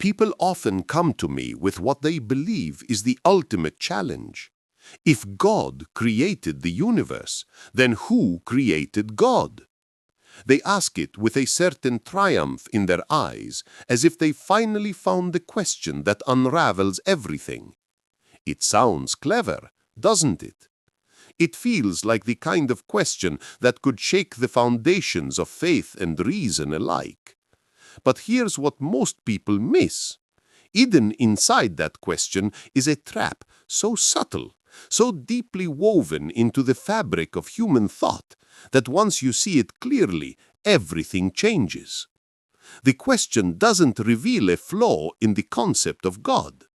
People often come to me with what they believe is the ultimate challenge. If God created the universe, then who created God? They ask it with a certain triumph in their eyes, as if they finally found the question that unravels everything. It sounds clever, doesn't it? It feels like the kind of question that could shake the foundations of faith and reason alike. But here's what most people miss. Hidden inside that question is a trap so subtle, so deeply woven into the fabric of human thought, that once you see it clearly, everything changes. The question doesn't reveal a flaw in the concept of God.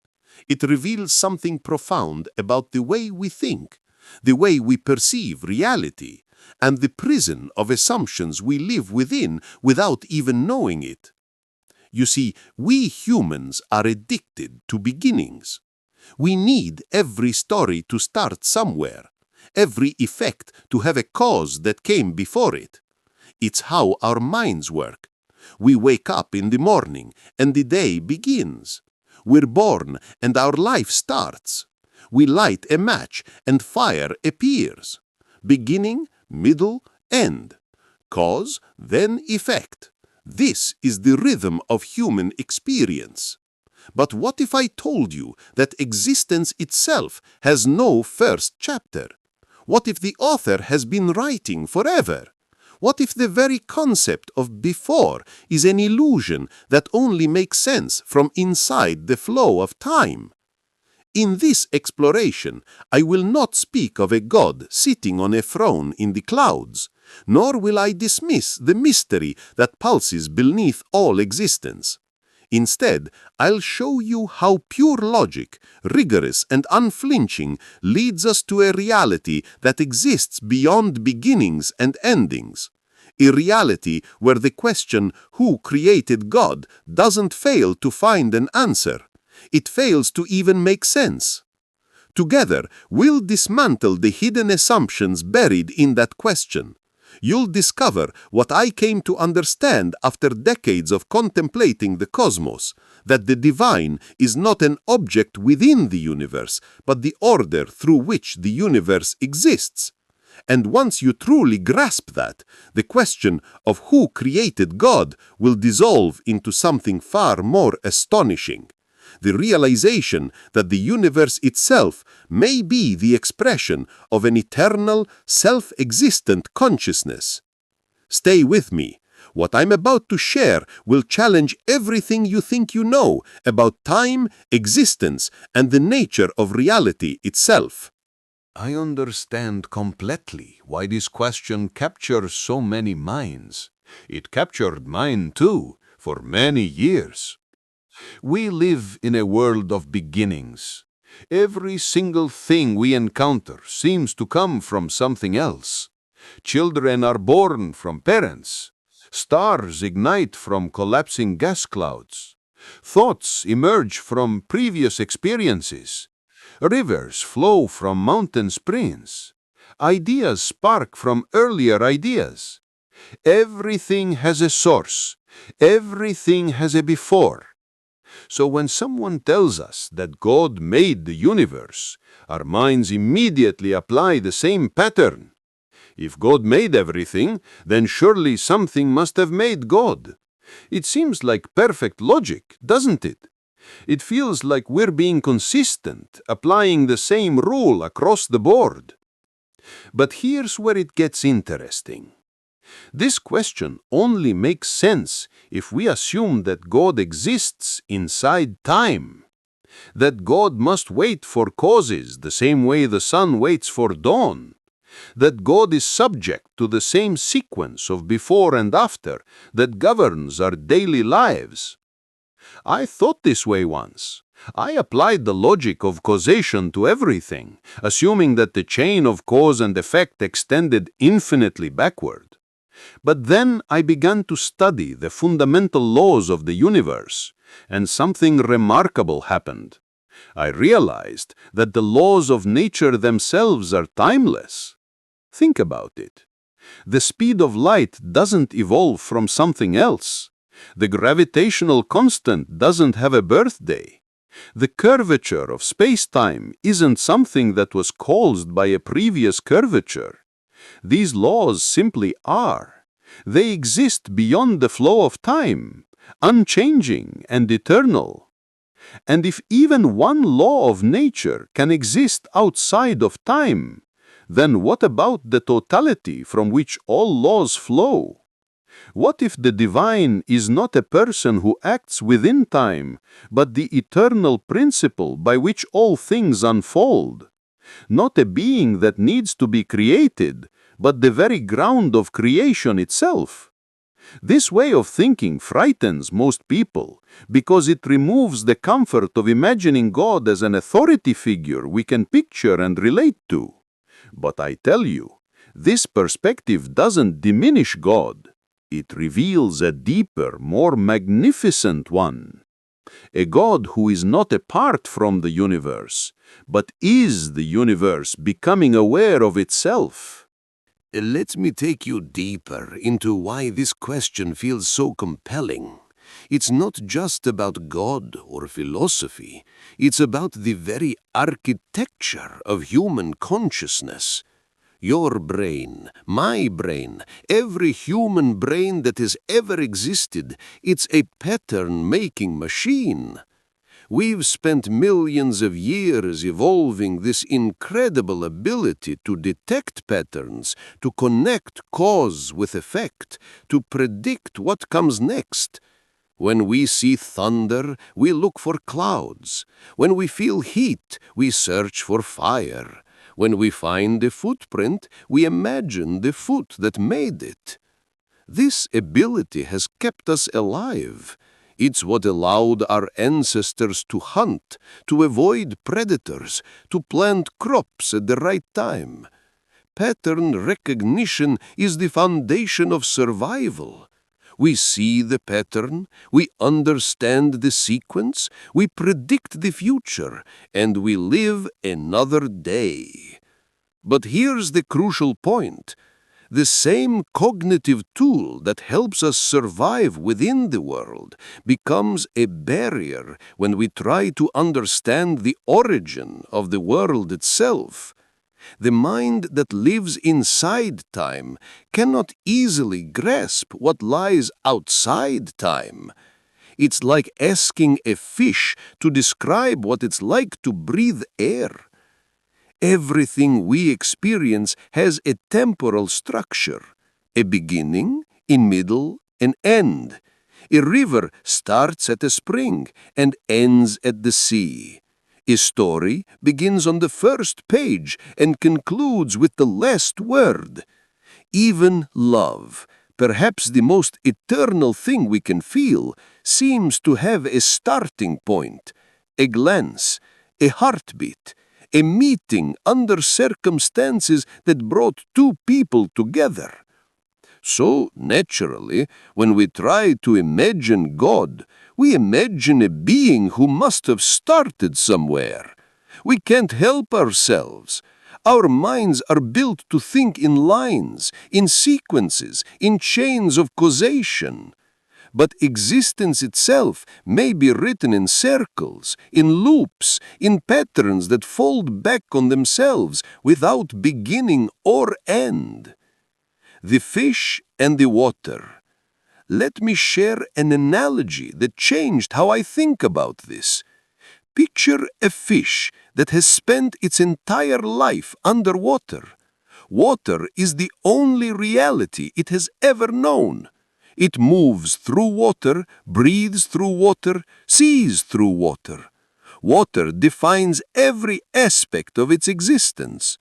It reveals something profound about the way we think, the way we perceive reality, and the prison of assumptions we live within without even knowing it. You see, we humans are addicted to beginnings. We need every story to start somewhere, every effect to have a cause that came before it. It's how our minds work. We wake up in the morning and the day begins. We're born and our life starts. We light a match and fire appears. Beginning, middle, end. Cause, then effect. This is the rhythm of human experience. But what if I told you that existence itself has no first chapter? What if the author has been writing forever? What if the very concept of before is an illusion that only makes sense from inside the flow of time? In this exploration, I will not speak of a God sitting on a throne in the clouds, nor will I dismiss the mystery that pulses beneath all existence. Instead, I'll show you how pure logic, rigorous and unflinching, leads us to a reality that exists beyond beginnings and endings. A reality where the question, who created God, doesn't fail to find an answer. It fails to even make sense. Together, we'll dismantle the hidden assumptions buried in that question. You'll discover what I came to understand after decades of contemplating the cosmos, that the divine is not an object within the universe, but the order through which the universe exists. And once you truly grasp that, the question of who created God will dissolve into something far more astonishing. The realization that the universe itself may be the expression of an eternal, self-existent consciousness. Stay with me. What I'm about to share will challenge everything you think you know about time, existence, and the nature of reality itself. I understand completely why this question captures so many minds. It captured mine too, for many years. We live in a world of beginnings. Every single thing we encounter seems to come from something else. Children are born from parents. Stars ignite from collapsing gas clouds. Thoughts emerge from previous experiences. Rivers flow from mountain springs. Ideas spark from earlier ideas. Everything has a source. Everything has a before. So when someone tells us that God made the universe, our minds immediately apply the same pattern. If God made everything, then surely something must have made God. It seems like perfect logic, doesn't it? It feels like we're being consistent, applying the same rule across the board. But here's where it gets interesting. This question only makes sense if we assume that God exists inside time, that God must wait for causes the same way the sun waits for dawn, that God is subject to the same sequence of before and after that governs our daily lives. I thought this way once. I applied the logic of causation to everything, assuming that the chain of cause and effect extended infinitely backward. But then I began to study the fundamental laws of the universe, and something remarkable happened. I realized that the laws of nature themselves are timeless. Think about it. The speed of light doesn't evolve from something else. The gravitational constant doesn't have a birthday. The curvature of spacetime isn't something that was caused by a previous curvature. These laws simply are. They exist beyond the flow of time, unchanging and eternal. And if even one law of nature can exist outside of time, then what about the totality from which all laws flow? What if the divine is not a person who acts within time, but the eternal principle by which all things unfold? Not a being that needs to be created, but the very ground of creation itself. This way of thinking frightens most people because it removes the comfort of imagining God as an authority figure we can picture and relate to. But I tell you, this perspective doesn't diminish God. It reveals a deeper, more magnificent one. A God who is not apart from the universe, but is the universe becoming aware of itself. Let me take you deeper into why this question feels so compelling. It's not just about God or philosophy. It's about the very architecture of human consciousness. Your brain, my brain, every human brain that has ever existed, it's a pattern-making machine. We've spent millions of years evolving this incredible ability to detect patterns, to connect cause with effect, to predict what comes next. When we see thunder, we look for clouds. When we feel heat, we search for fire. When we find a footprint, we imagine the foot that made it. This ability has kept us alive. It's what allowed our ancestors to hunt, to avoid predators, to plant crops at the right time. Pattern recognition is the foundation of survival. We see the pattern, we understand the sequence, we predict the future, and we live another day. But here's the crucial point. The same cognitive tool that helps us survive within the world becomes a barrier when we try to understand the origin of the world itself. The mind that lives inside time cannot easily grasp what lies outside time. It's like asking a fish to describe what it's like to breathe air. Everything we experience has a temporal structure, a beginning, a middle, an end. A river starts at a spring and ends at the sea. A story begins on the first page and concludes with the last word. Even love, perhaps the most eternal thing we can feel, seems to have a starting point, a glance, a heartbeat, a meeting under circumstances that brought two people together. So, naturally, when we try to imagine God, we imagine a being who must have started somewhere. We can't help ourselves. Our minds are built to think in lines, in sequences, in chains of causation. But existence itself may be written in circles, in loops, in patterns that fold back on themselves without beginning or end. The fish and the water. Let me share an analogy that changed how I think about this. Picture a fish that has spent its entire life underwater. Water is the only reality it has ever known. It moves through water, breathes through water, sees through water. Water defines every aspect of its existence.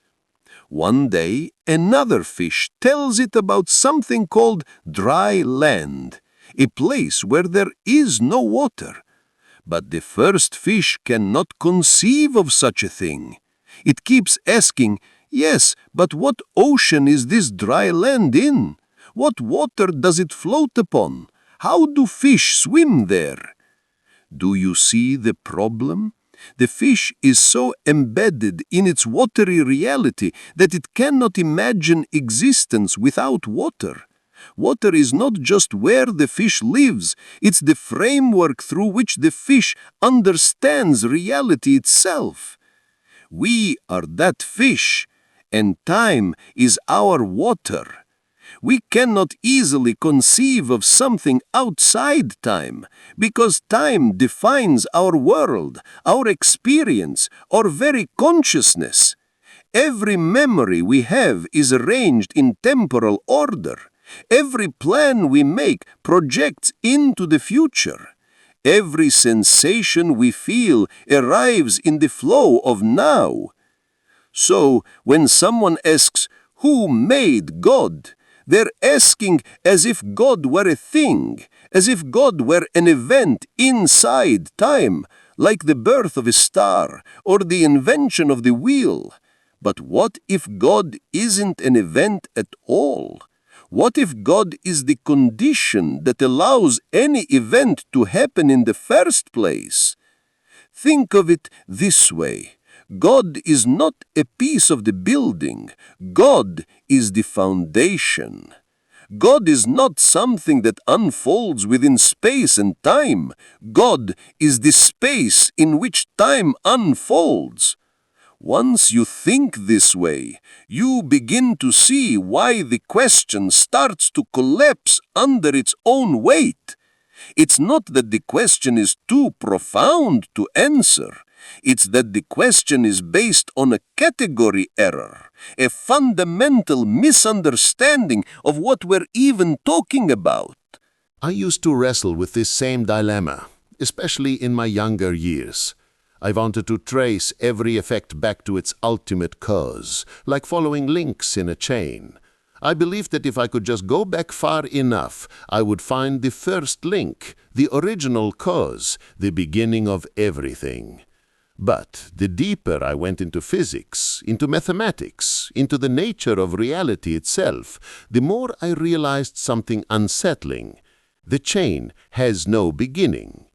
One day, another fish tells it about something called dry land, a place where there is no water. But the first fish cannot conceive of such a thing. It keeps asking, yes, but what ocean is this dry land in? What water does it float upon? How do fish swim there? Do you see the problem? The fish is so embedded in its watery reality that it cannot imagine existence without water. Water is not just where the fish lives, it's the framework through which the fish understands reality itself. We are that fish, and time is our water. We cannot easily conceive of something outside time, because time defines our world, our experience, our very consciousness. Every memory we have is arranged in temporal order. Every plan we make projects into the future. Every sensation we feel arrives in the flow of now. So, when someone asks, "Who made God?" they're asking as if God were a thing, as if God were an event inside time, like the birth of a star or the invention of the wheel. But what if God isn't an event at all? What if God is the condition that allows any event to happen in the first place? Think of it this way. God is not a piece of the building. God is the foundation. God is not something that unfolds within space and time. God is the space in which time unfolds. Once you think this way, you begin to see why the question starts to collapse under its own weight. It's not that the question is too profound to answer. It's that the question is based on a category error, a fundamental misunderstanding of what we're even talking about. I used to wrestle with this same dilemma, especially in my younger years. I wanted to trace every effect back to its ultimate cause, like following links in a chain. I believed that if I could just go back far enough, I would find the first link, the original cause, the beginning of everything. But the deeper I went into physics, into mathematics, into the nature of reality itself, the more I realized something unsettling. The chain has no beginning.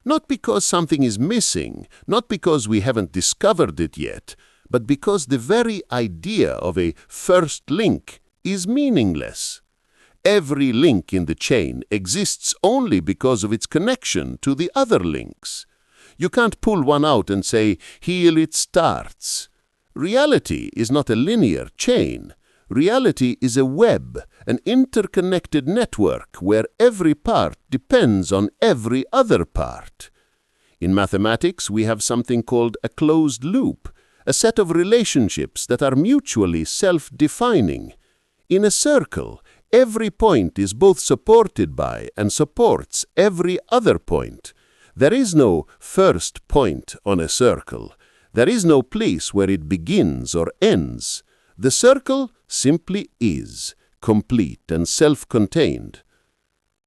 Not because something is missing, not because we haven't discovered it yet, but because the very idea of a first link is meaningless. Every link in the chain exists only because of its connection to the other links. You can't pull one out and say, "Here it starts." Reality is not a linear chain. Reality is a web, an interconnected network where every part depends on every other part. In mathematics, we have something called a closed loop, a set of relationships that are mutually self-defining. In a circle, every point is both supported by and supports every other point. There is no first point on a circle. There is no place where it begins or ends. The circle simply is, complete and self-contained.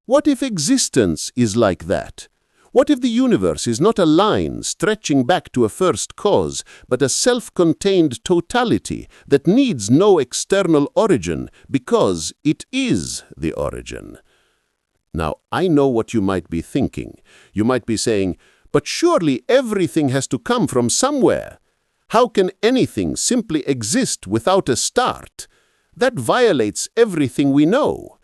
What if existence is like that? What if the universe is not a line stretching back to a first cause, but a self-contained totality that needs no external origin because it is the origin? Now, I know what you might be thinking. You might be saying, "But surely everything has to come from somewhere. How can anything simply exist without a start? That violates everything we know."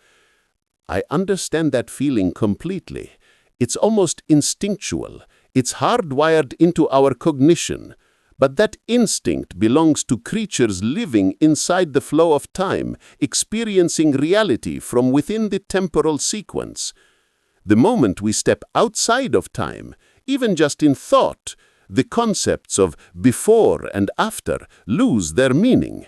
I understand that feeling completely. It's almost instinctual. It's hardwired into our cognition. But that instinct belongs to creatures living inside the flow of time, experiencing reality from within the temporal sequence. The moment we step outside of time, even just in thought, the concepts of before and after lose their meaning.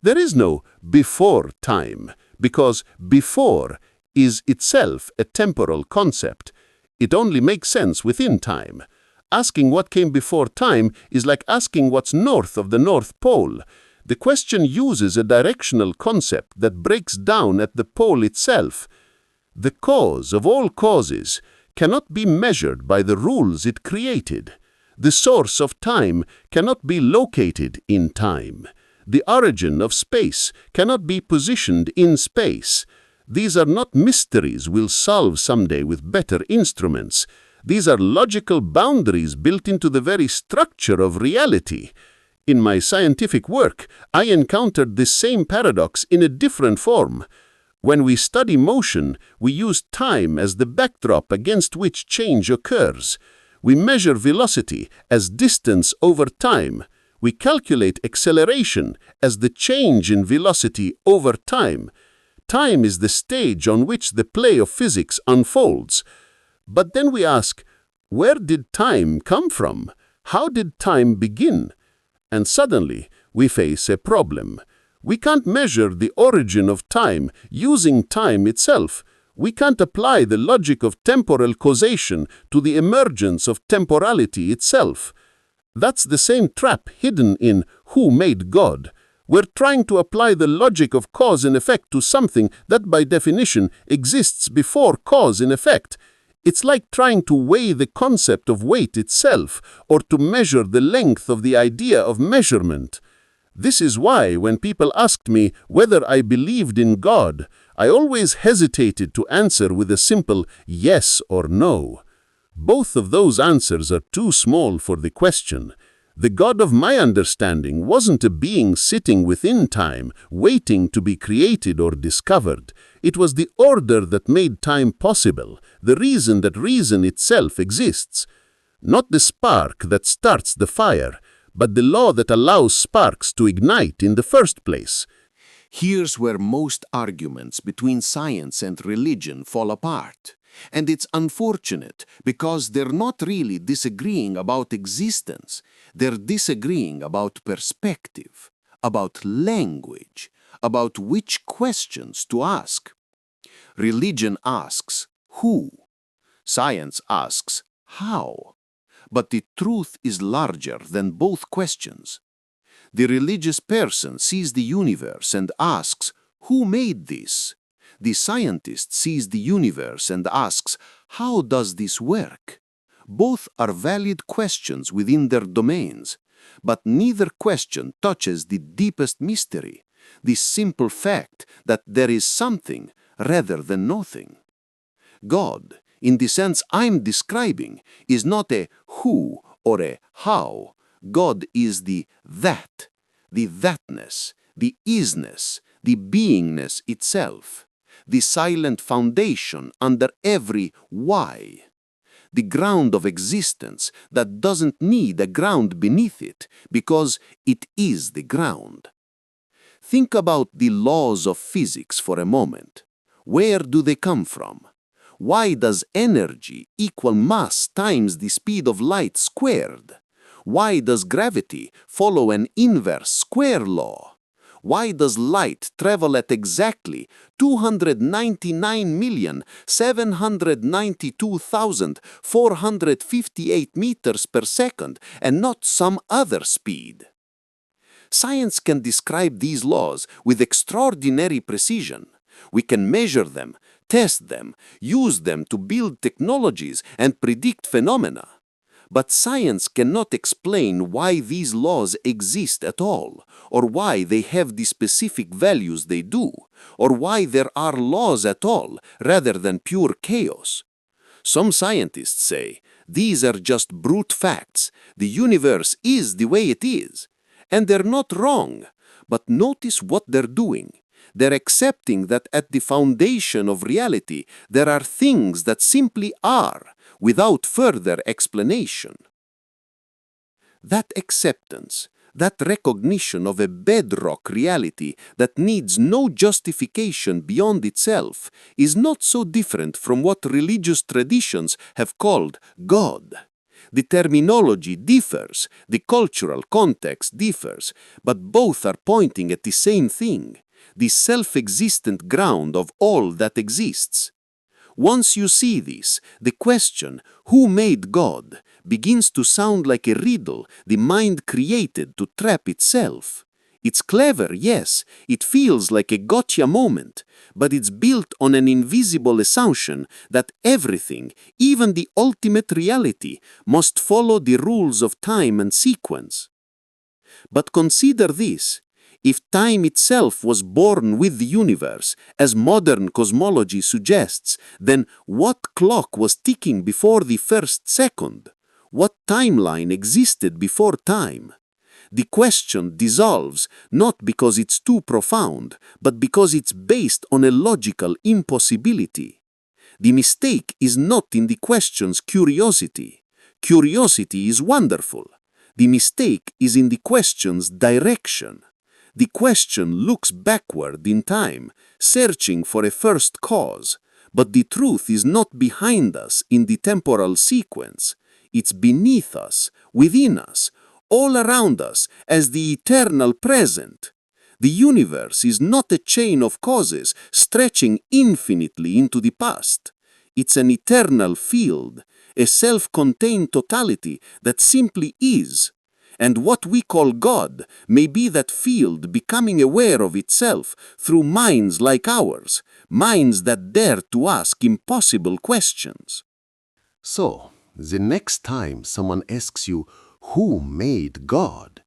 There is no before time, because before is itself a temporal concept. It only makes sense within time. Asking what came before time is like asking what's north of the North Pole. The question uses a directional concept that breaks down at the pole itself. The cause of all causes cannot be measured by the rules it created. The source of time cannot be located in time. The origin of space cannot be positioned in space. These are not mysteries we'll solve someday with better instruments. These are logical boundaries built into the very structure of reality. In my scientific work, I encountered this same paradox in a different form. When we study motion, we use time as the backdrop against which change occurs. We measure velocity as distance over time. We calculate acceleration as the change in velocity over time. Time is the stage on which the play of physics unfolds. But then we ask, where did time come from? How did time begin? And suddenly, we face a problem. We can't measure the origin of time using time itself. We can't apply the logic of temporal causation to the emergence of temporality itself. That's the same trap hidden in Who Made God? We're trying to apply the logic of cause and effect to something that by definition exists before cause and effect. It's like trying to weigh the concept of weight itself or to measure the length of the idea of measurement. This is why when people asked me whether I believed in God, I always hesitated to answer with a simple yes or no. Both of those answers are too small for the question. The God of my understanding wasn't a being sitting within time, waiting to be created or discovered. It was the order that made time possible, the reason that reason itself exists. Not the spark that starts the fire, but the law that allows sparks to ignite in the first place. Here's where most arguments between science and religion fall apart. And it's unfortunate because they're not really disagreeing about existence. They're disagreeing about perspective, about language, about which questions to ask. Religion asks, who? Science asks, how? But the truth is larger than both questions. The religious person sees the universe and asks, who made this? The scientist sees the universe and asks, how does this work? Both are valid questions within their domains, but neither question touches the deepest mystery, the simple fact that there is something rather than nothing. God, in the sense I'm describing, is not a who or a how. God is the thatness, the isness, the beingness itself, the silent foundation under every why, the ground of existence that doesn't need a ground beneath it because it is the ground. Think about the laws of physics for a moment. Where do they come from? Why does energy equal mass times the speed of light squared? Why does gravity follow an inverse square law? Why does light travel at exactly 299,792,458 meters per second and not some other speed? Science can describe these laws with extraordinary precision. We can measure them, test them, use them to build technologies and predict phenomena. But science cannot explain why these laws exist at all, or why they have the specific values they do, or why there are laws at all rather than pure chaos. Some scientists say these are just brute facts. The universe is the way it is. And they're not wrong. But notice what they're doing. They're accepting that at the foundation of reality there are things that simply are, without further explanation. That acceptance, that recognition of a bedrock reality that needs no justification beyond itself, is not so different from what religious traditions have called God. The terminology differs, the cultural context differs, but both are pointing at the same thing, the self-existent ground of all that exists. Once you see this, the question, who made God, begins to sound like a riddle the mind created to trap itself. It's clever, yes, it feels like a gotcha moment, but it's built on an invisible assumption that everything, even the ultimate reality, must follow the rules of time and sequence. But consider this. If time itself was born with the universe, as modern cosmology suggests, then what clock was ticking before the first second? What timeline existed before time? The question dissolves not because it's too profound, but because it's based on a logical impossibility. The mistake is not in the question's curiosity. Curiosity is wonderful. The mistake is in the question's direction. The question looks backward in time, searching for a first cause, but the truth is not behind us in the temporal sequence. It's beneath us, within us, all around us as the eternal present. The universe is not a chain of causes stretching infinitely into the past. It's an eternal field, a self-contained totality that simply is. And what we call God may be that field becoming aware of itself through minds like ours, minds that dare to ask impossible questions. So, the next time someone asks you, "Who made God?"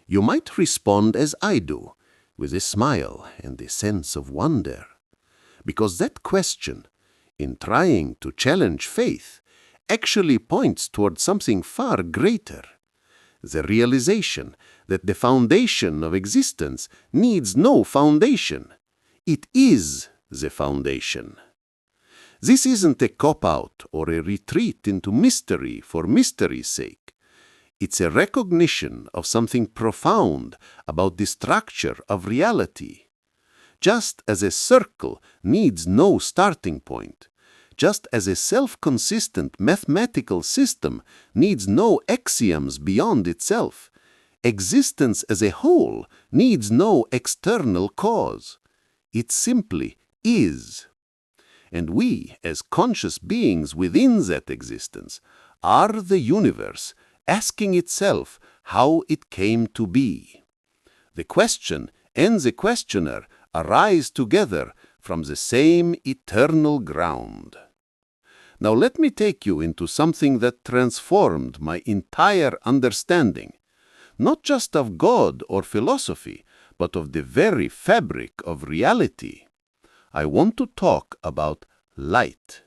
you might respond as I do, with a smile and a sense of wonder. Because that question, in trying to challenge faith, actually points toward something far greater. The realization that the foundation of existence needs no foundation. It is the foundation. This isn't a cop-out or a retreat into mystery for mystery's sake. It's a recognition of something profound about the structure of reality. Just as a circle needs no starting point, just as a self-consistent mathematical system needs no axioms beyond itself, existence as a whole needs no external cause. It simply is. And we, as conscious beings within that existence, are the universe asking itself how it came to be. The question and the questioner arise together from the same eternal ground. Now let me take you into something that transformed my entire understanding, not just of God or philosophy, but of the very fabric of reality. I want to talk about light.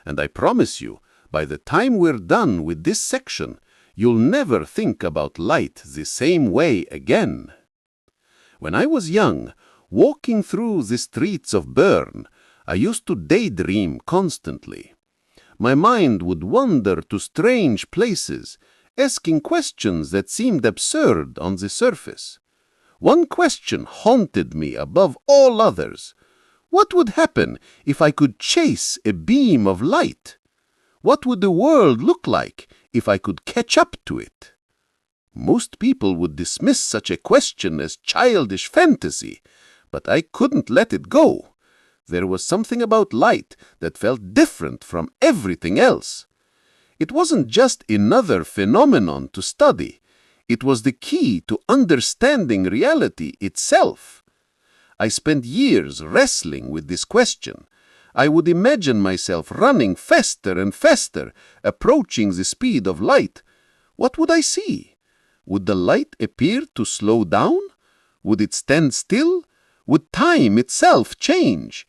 And I promise you, by the time we're done with this section, you'll never think about light the same way again. When I was young, walking through the streets of Bern, I used to daydream constantly. My mind would wander to strange places, asking questions that seemed absurd on the surface. One question haunted me above all others. What would happen if I could chase a beam of light? What would the world look like if I could catch up to it? Most people would dismiss such a question as childish fantasy, but I couldn't let it go. There was something about light that felt different from everything else. It wasn't just another phenomenon to study. It was the key to understanding reality itself. I spent years wrestling with this question. I would imagine myself running faster and faster, approaching the speed of light. What would I see? Would the light appear to slow down? Would it stand still? Would time itself change?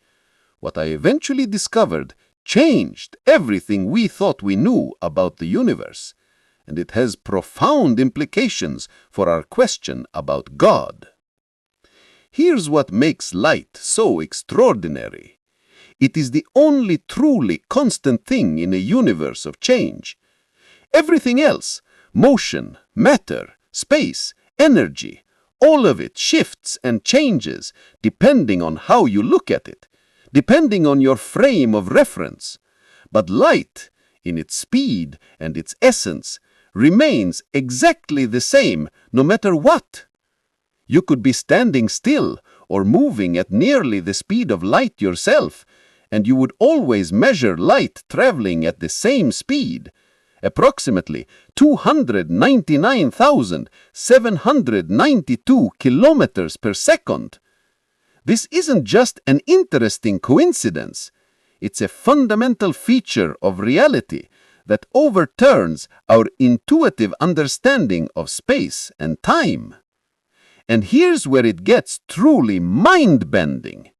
What I eventually discovered changed everything we thought we knew about the universe, and it has profound implications for our question about God. Here's what makes light so extraordinary. It is the only truly constant thing in a universe of change. Everything else, motion, matter, space, energy, all of it shifts and changes depending on how you look at it, depending on your frame of reference. But light, in its speed and its essence, remains exactly the same no matter what. You could be standing still or moving at nearly the speed of light yourself, and you would always measure light traveling at the same speed, approximately 299,792 kilometers per second. This isn't just an interesting coincidence. It's a fundamental feature of reality that overturns our intuitive understanding of space and time. And here's where it gets truly mind-bending.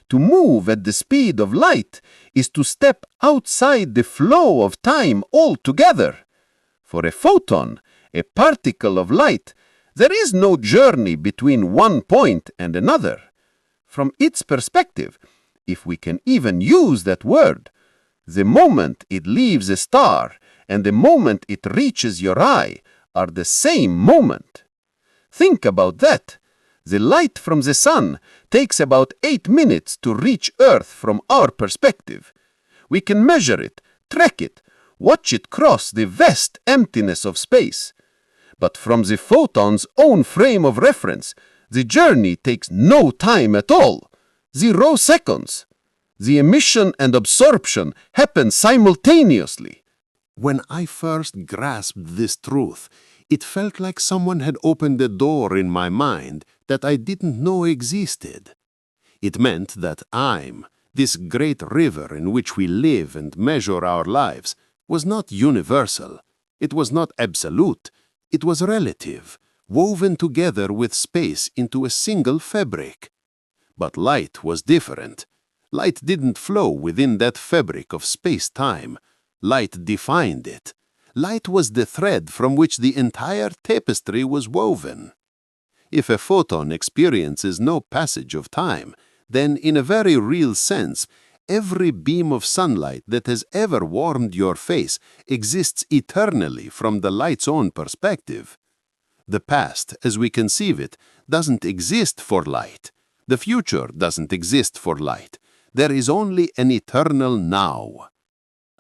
To move at the speed of light is to step outside the flow of time altogether. For a photon, a particle of light, There is no journey between one point and another. From its perspective, if we can even use that word, the moment it leaves a star and the moment it reaches your eye are the same moment. Think about that. The light from the sun takes about 8 minutes to reach Earth from our perspective. We can measure it, track it, watch it cross the vast emptiness of space. But from the photon's own frame of reference, the journey takes no time at all. 0 seconds. The emission and absorption happen simultaneously. When I first grasped this truth, it felt like someone had opened a door in my mind that I didn't know existed. It meant that time, this great river in which we live and measure our lives, was not universal. It was not absolute. It was relative, woven together with space into a single fabric. But light was different. Light didn't flow within that fabric of space-time. Light defined it. Light was the thread from which the entire tapestry was woven. If a photon experiences no passage of time, then in a very real sense, every beam of sunlight that has ever warmed your face exists eternally from the light's own perspective. The past, as we conceive it, doesn't exist for light. The future doesn't exist for light. There is only an eternal now.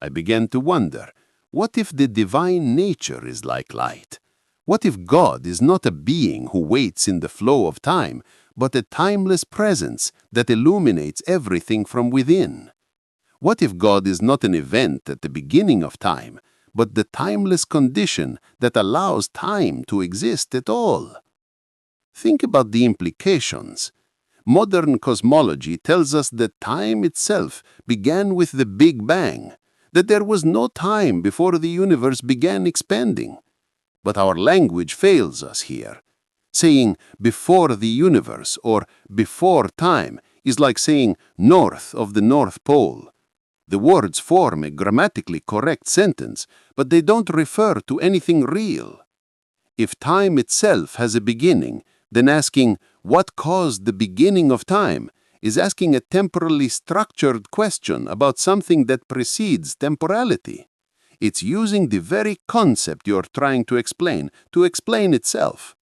I began to wonder, what if the divine nature is like light? What if God is not a being who waits in the flow of time, but a timeless presence that illuminates everything from within? What if God is not an event at the beginning of time, but the timeless condition that allows time to exist at all? Think about the implications. Modern cosmology tells us that time itself began with the Big Bang, that there was no time before the universe began expanding. But our language fails us here. Saying before the universe or before time is like saying north of the North Pole. The words form a grammatically correct sentence, but they don't refer to anything real. If time itself has a beginning, then asking what caused the beginning of time is asking a temporally structured question about something that precedes temporality. It's using the very concept you're trying to explain itself.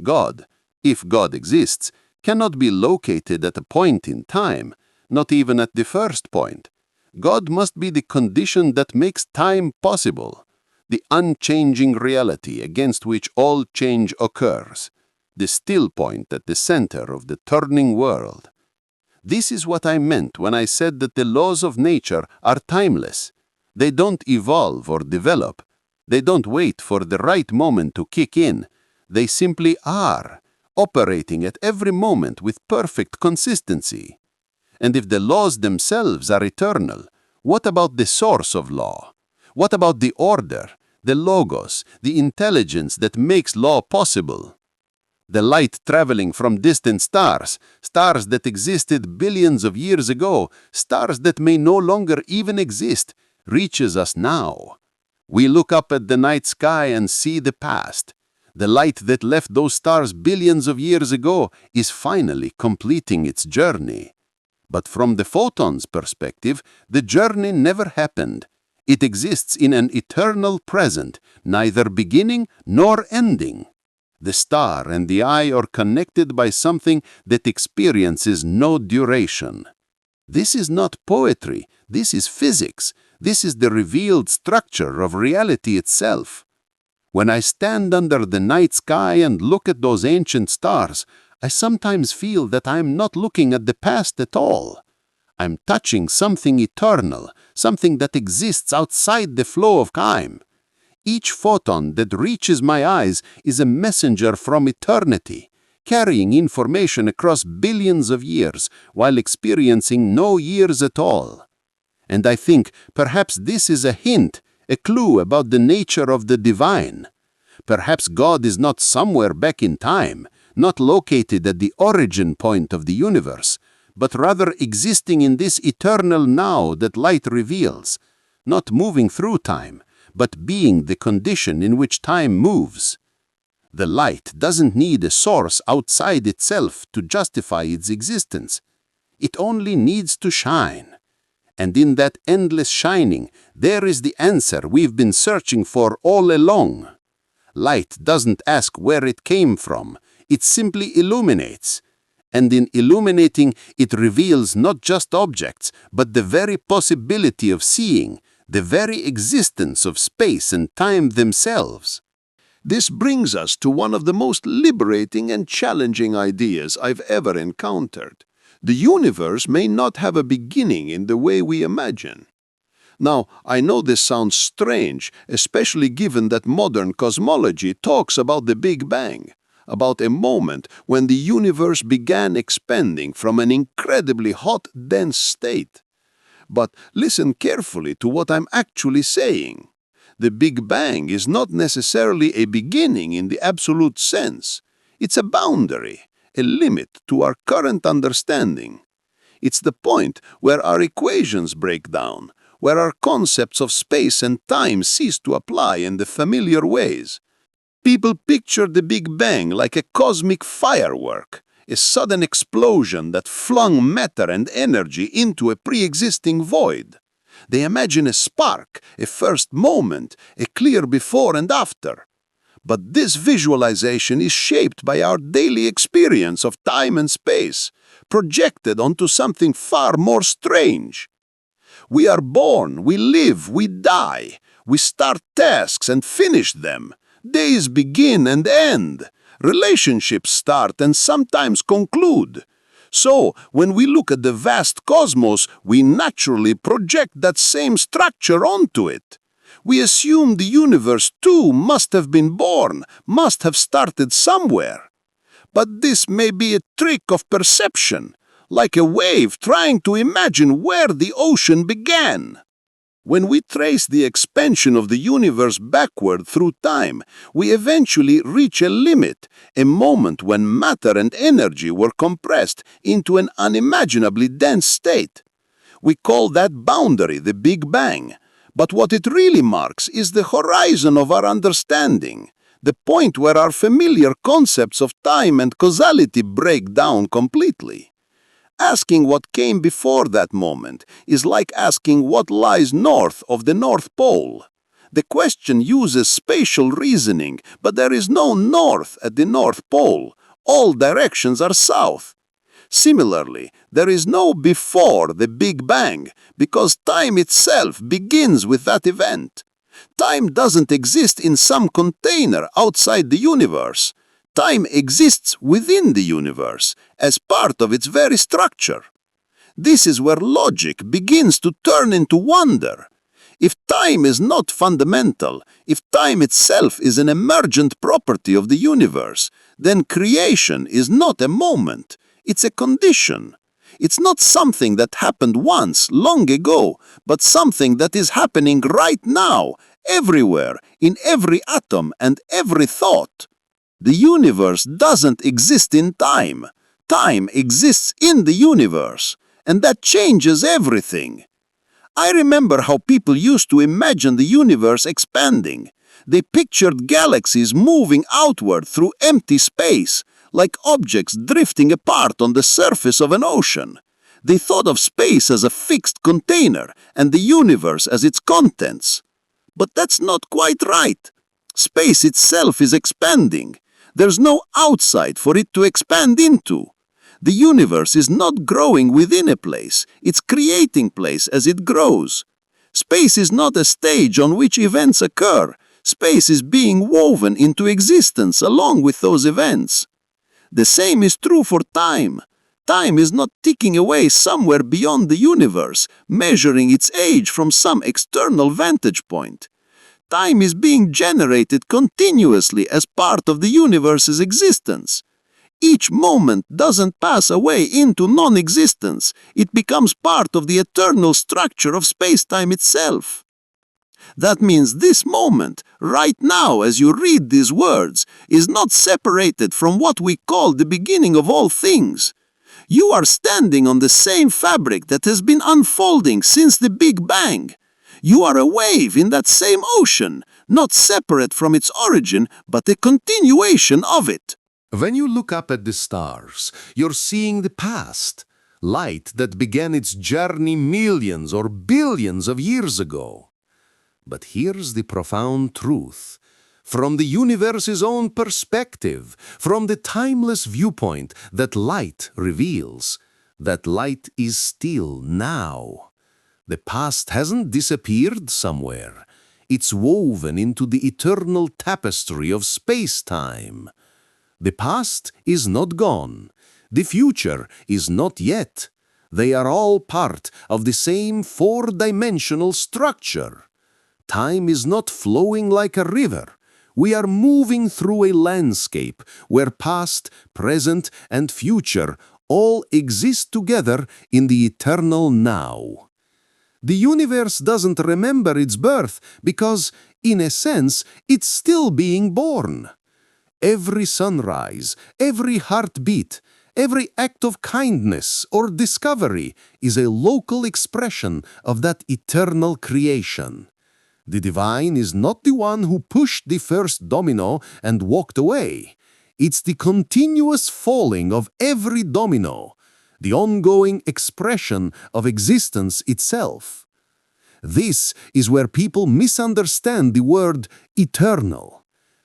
God, if God exists, cannot be located at a point in time, not even at the first point. God must be the condition that makes time possible, the unchanging reality against which all change occurs, the still point at the center of the turning world. This is what I meant when I said that the laws of nature are timeless. They don't evolve or develop. They don't wait for the right moment to kick in. They simply are, operating at every moment with perfect consistency. And if the laws themselves are eternal, what about the source of law? What about the order, the logos, the intelligence that makes law possible? The light traveling from distant stars, stars that existed billions of years ago, stars that may no longer even exist, reaches us now. We look up at the night sky and see the past. The light that left those stars billions of years ago is finally completing its journey. But from the photon's perspective, the journey never happened. It exists in an eternal present, neither beginning nor ending. The star and the eye are connected by something that experiences no duration. This is not poetry, this is physics. This is the revealed structure of reality itself. When I stand under the night sky and look at those ancient stars, I sometimes feel that I am not looking at the past at all. I'm touching something eternal, something that exists outside the flow of time. Each photon that reaches my eyes is a messenger from eternity, carrying information across billions of years while experiencing no years at all. And I think perhaps this is a hint, a clue about the nature of the divine. Perhaps God is not somewhere back in time, not located at the origin point of the universe, but rather existing in this eternal now that light reveals, not moving through time, but being the condition in which time moves. The light doesn't need a source outside itself to justify its existence. It only needs to shine. And in that endless shining, there is the answer we've been searching for all along. Light doesn't ask where it came from. It simply illuminates. And in illuminating, it reveals not just objects, but the very possibility of seeing, the very existence of space and time themselves. This brings us to one of the most liberating and challenging ideas I've ever encountered. The universe may not have a beginning in the way we imagine. Now, I know this sounds strange, especially given that modern cosmology talks about the Big Bang, about a moment when the universe began expanding from an incredibly hot, dense state. But listen carefully to what I'm actually saying. The Big Bang is not necessarily a beginning in the absolute sense. It's a boundary, a limit to our current understanding. It's the point where our equations break down, where our concepts of space and time cease to apply in the familiar ways. People picture the Big Bang like a cosmic firework, a sudden explosion that flung matter and energy into a pre-existing void. They imagine a spark, a first moment, a clear before and after. But this visualization is shaped by our daily experience of time and space, projected onto something far more strange. We are born, we live, we die. We start tasks and finish them. Days begin and end. Relationships start and sometimes conclude. So, when we look at the vast cosmos, we naturally project that same structure onto it. We assume the universe too must have been born, must have started somewhere. But this may be a trick of perception, like a wave trying to imagine where the ocean began. When we trace the expansion of the universe backward through time, we eventually reach a limit, a moment when matter and energy were compressed into an unimaginably dense state. We call that boundary the Big Bang, but what it really marks is the horizon of our understanding, the point where our familiar concepts of time and causality break down completely. Asking what came before that moment is like asking what lies north of the North Pole. The question uses spatial reasoning, but there is no north at the North Pole. All directions are south. Similarly, there is no before the Big Bang, because time itself begins with that event. Time doesn't exist in some container outside the universe. Time exists within the universe, as part of its very structure. This is where logic begins to turn into wonder. If time is not fundamental, if time itself is an emergent property of the universe, then creation is not a moment, it's a condition. It's not something that happened once, long ago, but something that is happening right now, everywhere, in every atom and every thought. The universe doesn't exist in time. Time exists in the universe, and that changes everything. I remember how people used to imagine the universe expanding. They pictured galaxies moving outward through empty space, like objects drifting apart on the surface of an ocean. They thought of space as a fixed container and the universe as its contents. But that's not quite right. Space itself is expanding. There's no outside for it to expand into. The universe is not growing within a place, it's creating place as it grows. Space is not a stage on which events occur. Space is being woven into existence along with those events. The same is true for time. Time is not ticking away somewhere beyond the universe, measuring its age from some external vantage point. Time is being generated continuously as part of the universe's existence. Each moment doesn't pass away into non-existence. It becomes part of the eternal structure of space-time itself. That means this moment, right now as you read these words, is not separated from what we call the beginning of all things. You are standing on the same fabric that has been unfolding since the Big Bang. You are a wave in that same ocean, not separate from its origin, but a continuation of it. When you look up at the stars, you're seeing the past, light that began its journey millions or billions of years ago. But here's the profound truth. From the universe's own perspective, from the timeless viewpoint that light reveals, that light is still now. The past hasn't disappeared somewhere. It's woven into the eternal tapestry of space-time. The past is not gone. The future is not yet. They are all part of the same four-dimensional structure. Time is not flowing like a river. We are moving through a landscape where past, present, and future all exist together in the eternal now. The universe doesn't remember its birth because, in a sense, it's still being born. Every sunrise, every heartbeat, every act of kindness or discovery is a local expression of that eternal creation. The divine is not the one who pushed the first domino and walked away. It's the continuous falling of every domino, the ongoing expression of existence itself. This is where people misunderstand the word eternal.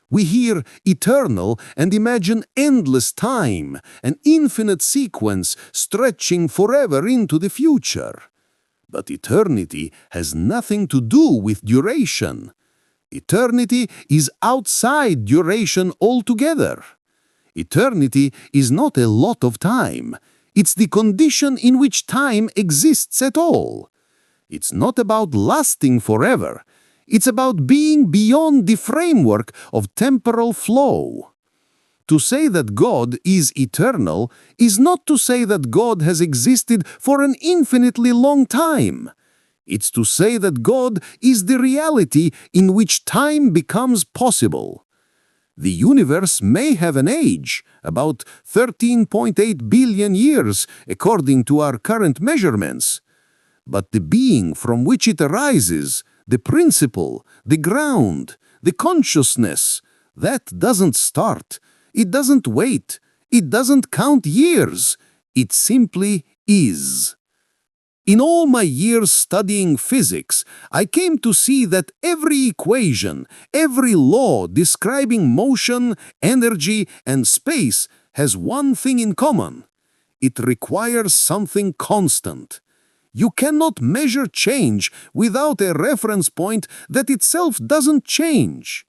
We hear eternal and imagine endless time, an infinite sequence stretching forever into the future. But eternity has nothing to do with duration. Eternity is outside duration altogether. Eternity is not a lot of time. It's the condition in which time exists at all. It's not about lasting forever. It's about being beyond the framework of temporal flow. To say that God is eternal is not to say that God has existed for an infinitely long time. It's to say that God is the reality in which time becomes possible. The universe may have an age, about 13.8 billion years, according to our current measurements. But the being from which it arises, the principle, the ground, the consciousness, that doesn't start. It doesn't wait. It doesn't count years. It simply is. In all my years studying physics, I came to see that every equation, every law describing motion, energy, and space has one thing in common. It requires something constant. You cannot measure change without a reference point that itself doesn't change.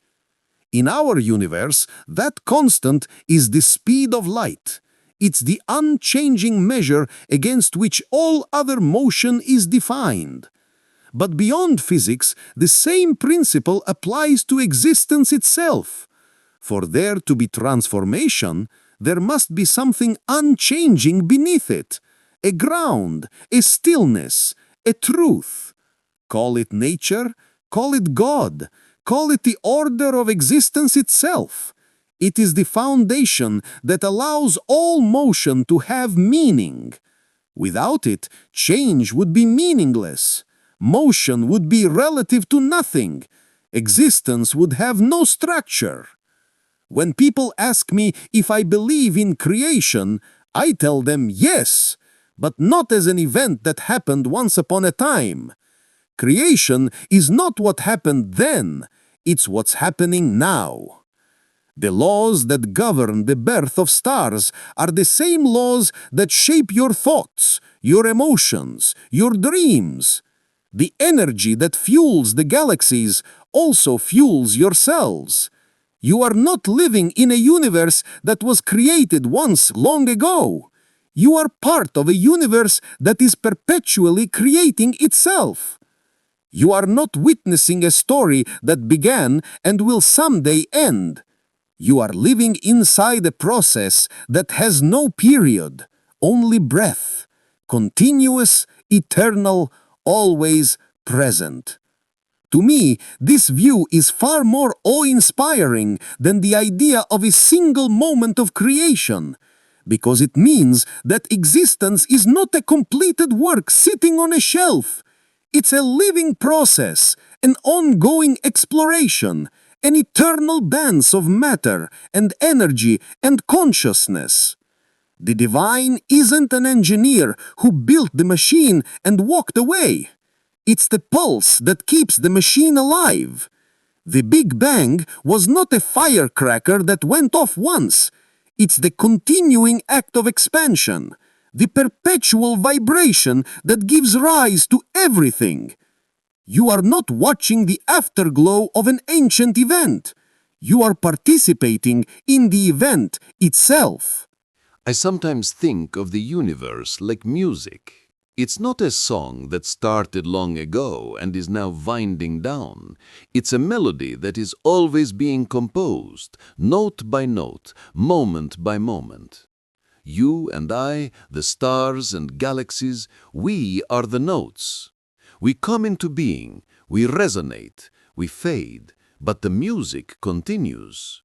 In our universe, that constant is the speed of light. It's the unchanging measure against which all other motion is defined. But beyond physics, the same principle applies to existence itself. For there to be transformation, there must be something unchanging beneath it. A ground, a stillness, a truth. Call it nature, call it God, call it the order of existence itself. It is the foundation that allows all motion to have meaning. Without it, change would be meaningless. Motion would be relative to nothing. Existence would have no structure. When people ask me if I believe in creation, I tell them yes, but not as an event that happened once upon a time. Creation is not what happened then, it's what's happening now. The laws that govern the birth of stars are the same laws that shape your thoughts, your emotions, your dreams. The energy that fuels the galaxies also fuels your cells. You are not living in a universe that was created once long ago. You are part of a universe that is perpetually creating itself. You are not witnessing a story that began and will someday end. You are living inside a process that has no period, only breath, continuous, eternal, always present. To me, this view is far more awe-inspiring than the idea of a single moment of creation, because it means that existence is not a completed work sitting on a shelf. It's a living process, an ongoing exploration, an eternal dance of matter and energy and consciousness. The divine isn't an engineer who built the machine and walked away. It's the pulse that keeps the machine alive. The Big Bang was not a firecracker that went off once. It's the continuing act of expansion, the perpetual vibration that gives rise to everything. You are not watching the afterglow of an ancient event. You are participating in the event itself. I sometimes think of the universe like music. It's not a song that started long ago and is now winding down. It's a melody that is always being composed, note by note, moment by moment. You and I, the stars and galaxies, we are the notes. We come into being, we resonate, we fade, but the music continues.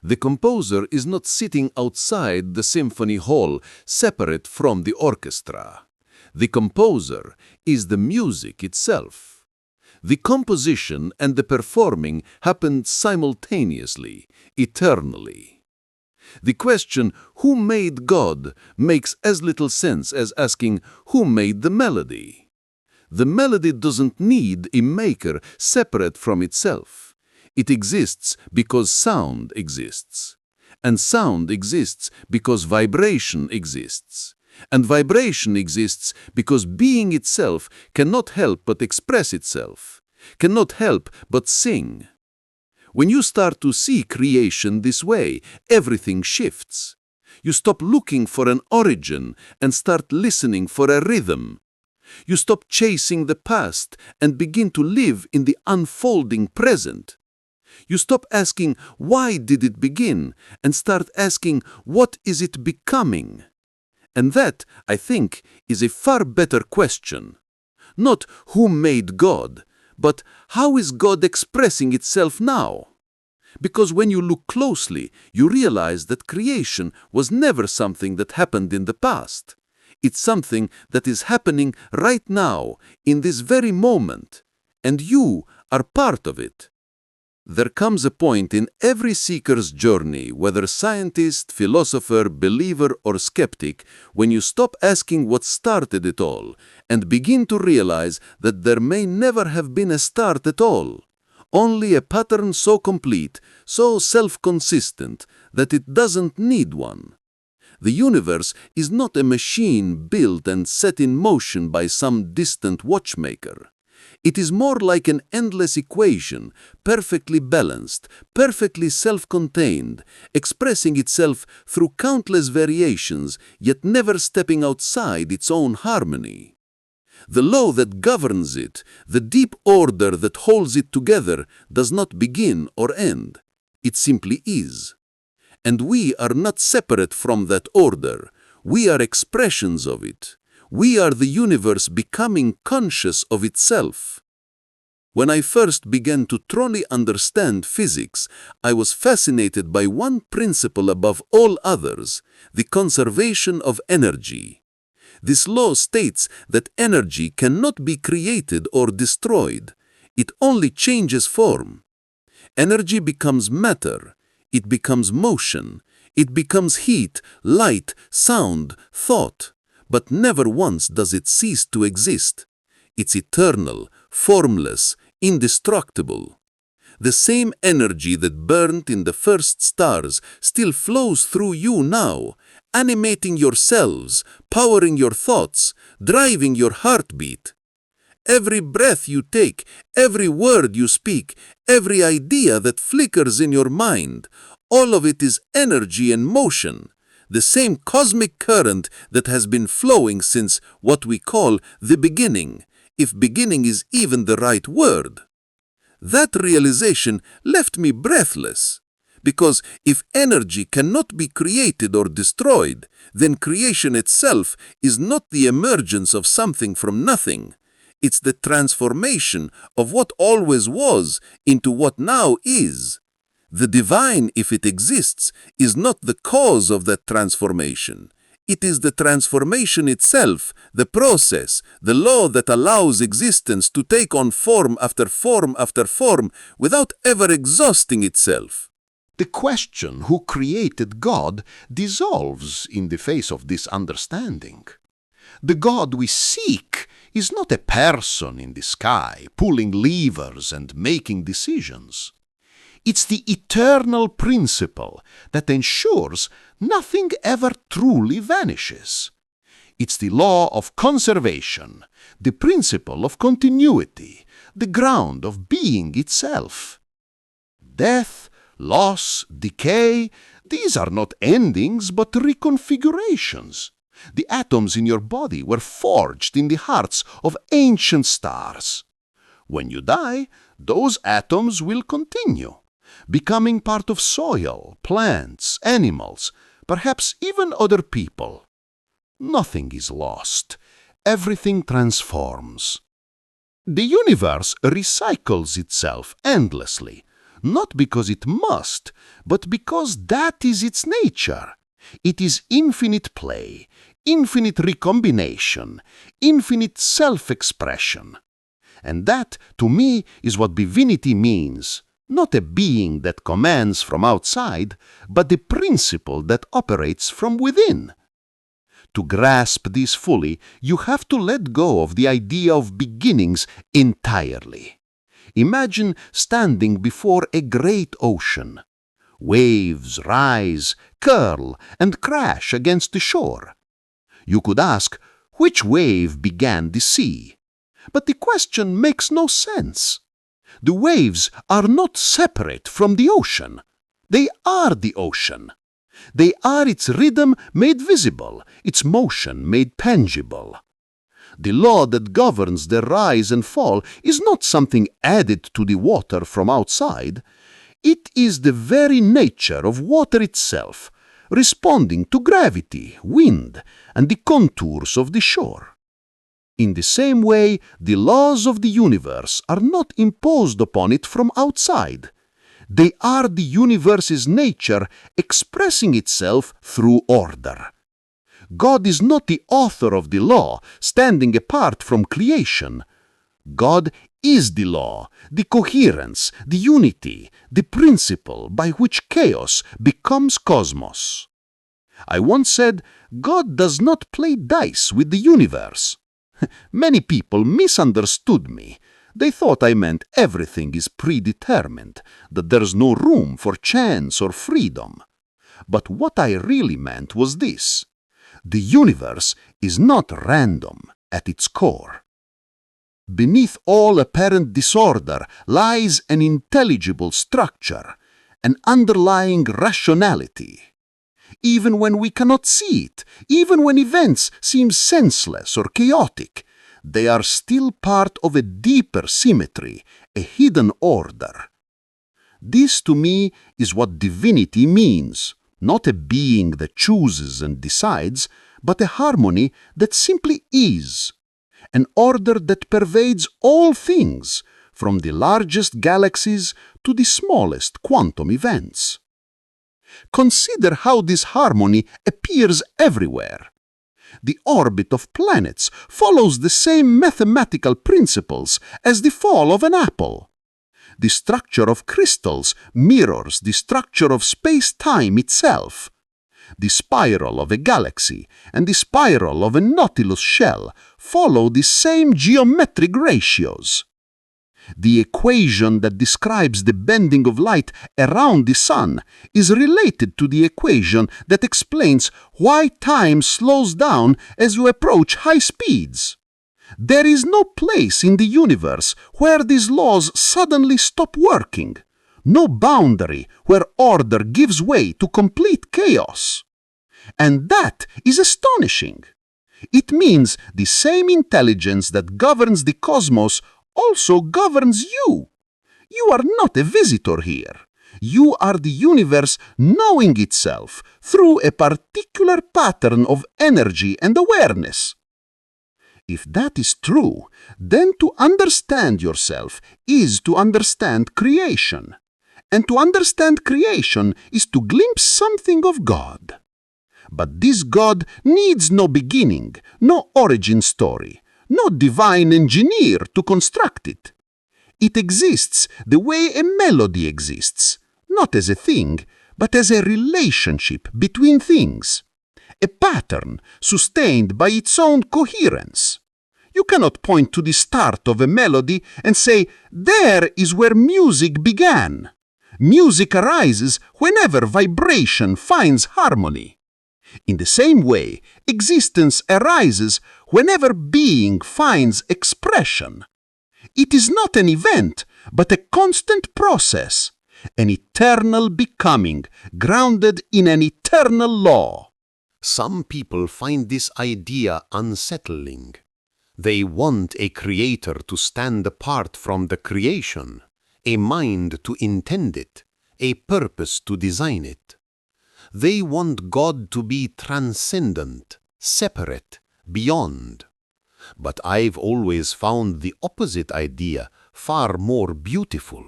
The composer is not sitting outside the symphony hall, separate from the orchestra. The composer is the music itself. The composition and the performing happen simultaneously, eternally. The question, who made God, makes as little sense as asking, who made the melody? The melody doesn't need a maker separate from itself. It exists because sound exists. And sound exists because vibration exists. And vibration exists because being itself cannot help but express itself, cannot help but sing. When you start to see creation this way, everything shifts. You stop looking for an origin and start listening for a rhythm. You stop chasing the past and begin to live in the unfolding present. You stop asking, why did it begin, and start asking, what is it becoming? And that, I think, is a far better question. Not who made God, but how is God expressing itself now? Because when you look closely, you realize that creation was never something that happened in the past. It's something that is happening right now, in this very moment, and you are part of it. There comes a point in every seeker's journey, whether scientist, philosopher, believer, or skeptic, when you stop asking what started it all and begin to realize that there may never have been a start at all. Only a pattern so complete, so self-consistent, that it doesn't need one. The universe is not a machine built and set in motion by some distant watchmaker. It is more like an endless equation, perfectly balanced, perfectly self-contained, expressing itself through countless variations, yet never stepping outside its own harmony. The law that governs it, the deep order that holds it together, does not begin or end. It simply is. And we are not separate from that order. We are expressions of it. We are the universe becoming conscious of itself. When I first began to truly understand physics, I was fascinated by one principle above all others, the conservation of energy. This law states that energy cannot be created or destroyed. It only changes form. Energy becomes matter. It becomes motion. It becomes heat, light, sound, thought. But never once does it cease to exist. It's eternal, formless, indestructible. The same energy that burned in the first stars still flows through you now, animating your cells, powering your thoughts, driving your heartbeat. Every breath you take, every word you speak, every idea that flickers in your mind, all of it is energy and motion. The same cosmic current that has been flowing since what we call the beginning, if beginning is even the right word. That realization left me breathless, because if energy cannot be created or destroyed, then creation itself is not the emergence of something from nothing. It's the transformation of what always was into what now is. The divine, if it exists, is not the cause of that transformation. It is the transformation itself, the process, the law that allows existence to take on form after form after form without ever exhausting itself. The question who created God dissolves in the face of this understanding. The God we seek is not a person in the sky pulling levers and making decisions. It's the eternal principle that ensures nothing ever truly vanishes. It's the law of conservation, the principle of continuity, the ground of being itself. Death, loss, decay, these are not endings but reconfigurations. The atoms in your body were forged in the hearts of ancient stars. When you die, those atoms will continue, becoming part of soil, plants, animals, perhaps even other people. Nothing is lost. Everything transforms. The universe recycles itself endlessly, not because it must, but because that is its nature. It is infinite play, infinite recombination, infinite self-expression. And that, to me, is what divinity means. Not a being that commands from outside, but the principle that operates from within. To grasp this fully, you have to let go of the idea of beginnings entirely. Imagine standing before a great ocean. Waves rise, curl, and crash against the shore. You could ask, which wave began the sea? But the question makes no sense. The waves are not separate from the ocean. They are the ocean. They are its rhythm made visible, its motion made tangible. The law that governs their rise and fall is not something added to the water from outside. It is the very nature of water itself, responding to gravity, wind, and the contours of the shore. In the same way, the laws of the universe are not imposed upon it from outside. They are the universe's nature expressing itself through order. God is not the author of the law, standing apart from creation. God is the law, the coherence, the unity, the principle by which chaos becomes cosmos. I once said, God does not play dice with the universe. Many people misunderstood me. They thought I meant everything is predetermined, that there's no room for chance or freedom. But what I really meant was this: the universe is not random at its core. Beneath all apparent disorder lies an intelligible structure, an underlying rationality. Even when we cannot see it, even when events seem senseless or chaotic, they are still part of a deeper symmetry, a hidden order. This, to me, is what divinity means, not a being that chooses and decides, but a harmony that simply is, an order that pervades all things, from the largest galaxies to the smallest quantum events. Consider how this harmony appears everywhere. The orbit of planets follows the same mathematical principles as the fall of an apple. The structure of crystals mirrors the structure of space-time itself. The spiral of a galaxy and the spiral of a Nautilus shell follow the same geometric ratios. The equation that describes the bending of light around the sun is related to the equation that explains why time slows down as you approach high speeds. There is no place in the universe where these laws suddenly stop working, no boundary where order gives way to complete chaos. And that is astonishing. It means the same intelligence that governs the cosmos also governs you. You are not a visitor here. You are the universe knowing itself through a particular pattern of energy and awareness. If that is true, then to understand yourself is to understand creation. And to understand creation is to glimpse something of God. But this God needs no beginning, no origin story, no divine engineer to construct it. It exists the way a melody exists, not as a thing, but as a relationship between things. A pattern sustained by its own coherence. You cannot point to the start of a melody and say, there is where music began. Music arises whenever vibration finds harmony. In the same way, existence arises whenever being finds expression. It is not an event, but a constant process, an eternal becoming grounded in an eternal law. Some people find this idea unsettling. They want a creator to stand apart from the creation, a mind to intend it, a purpose to design it. They want God to be transcendent, separate, beyond. But I've always found the opposite idea far more beautiful,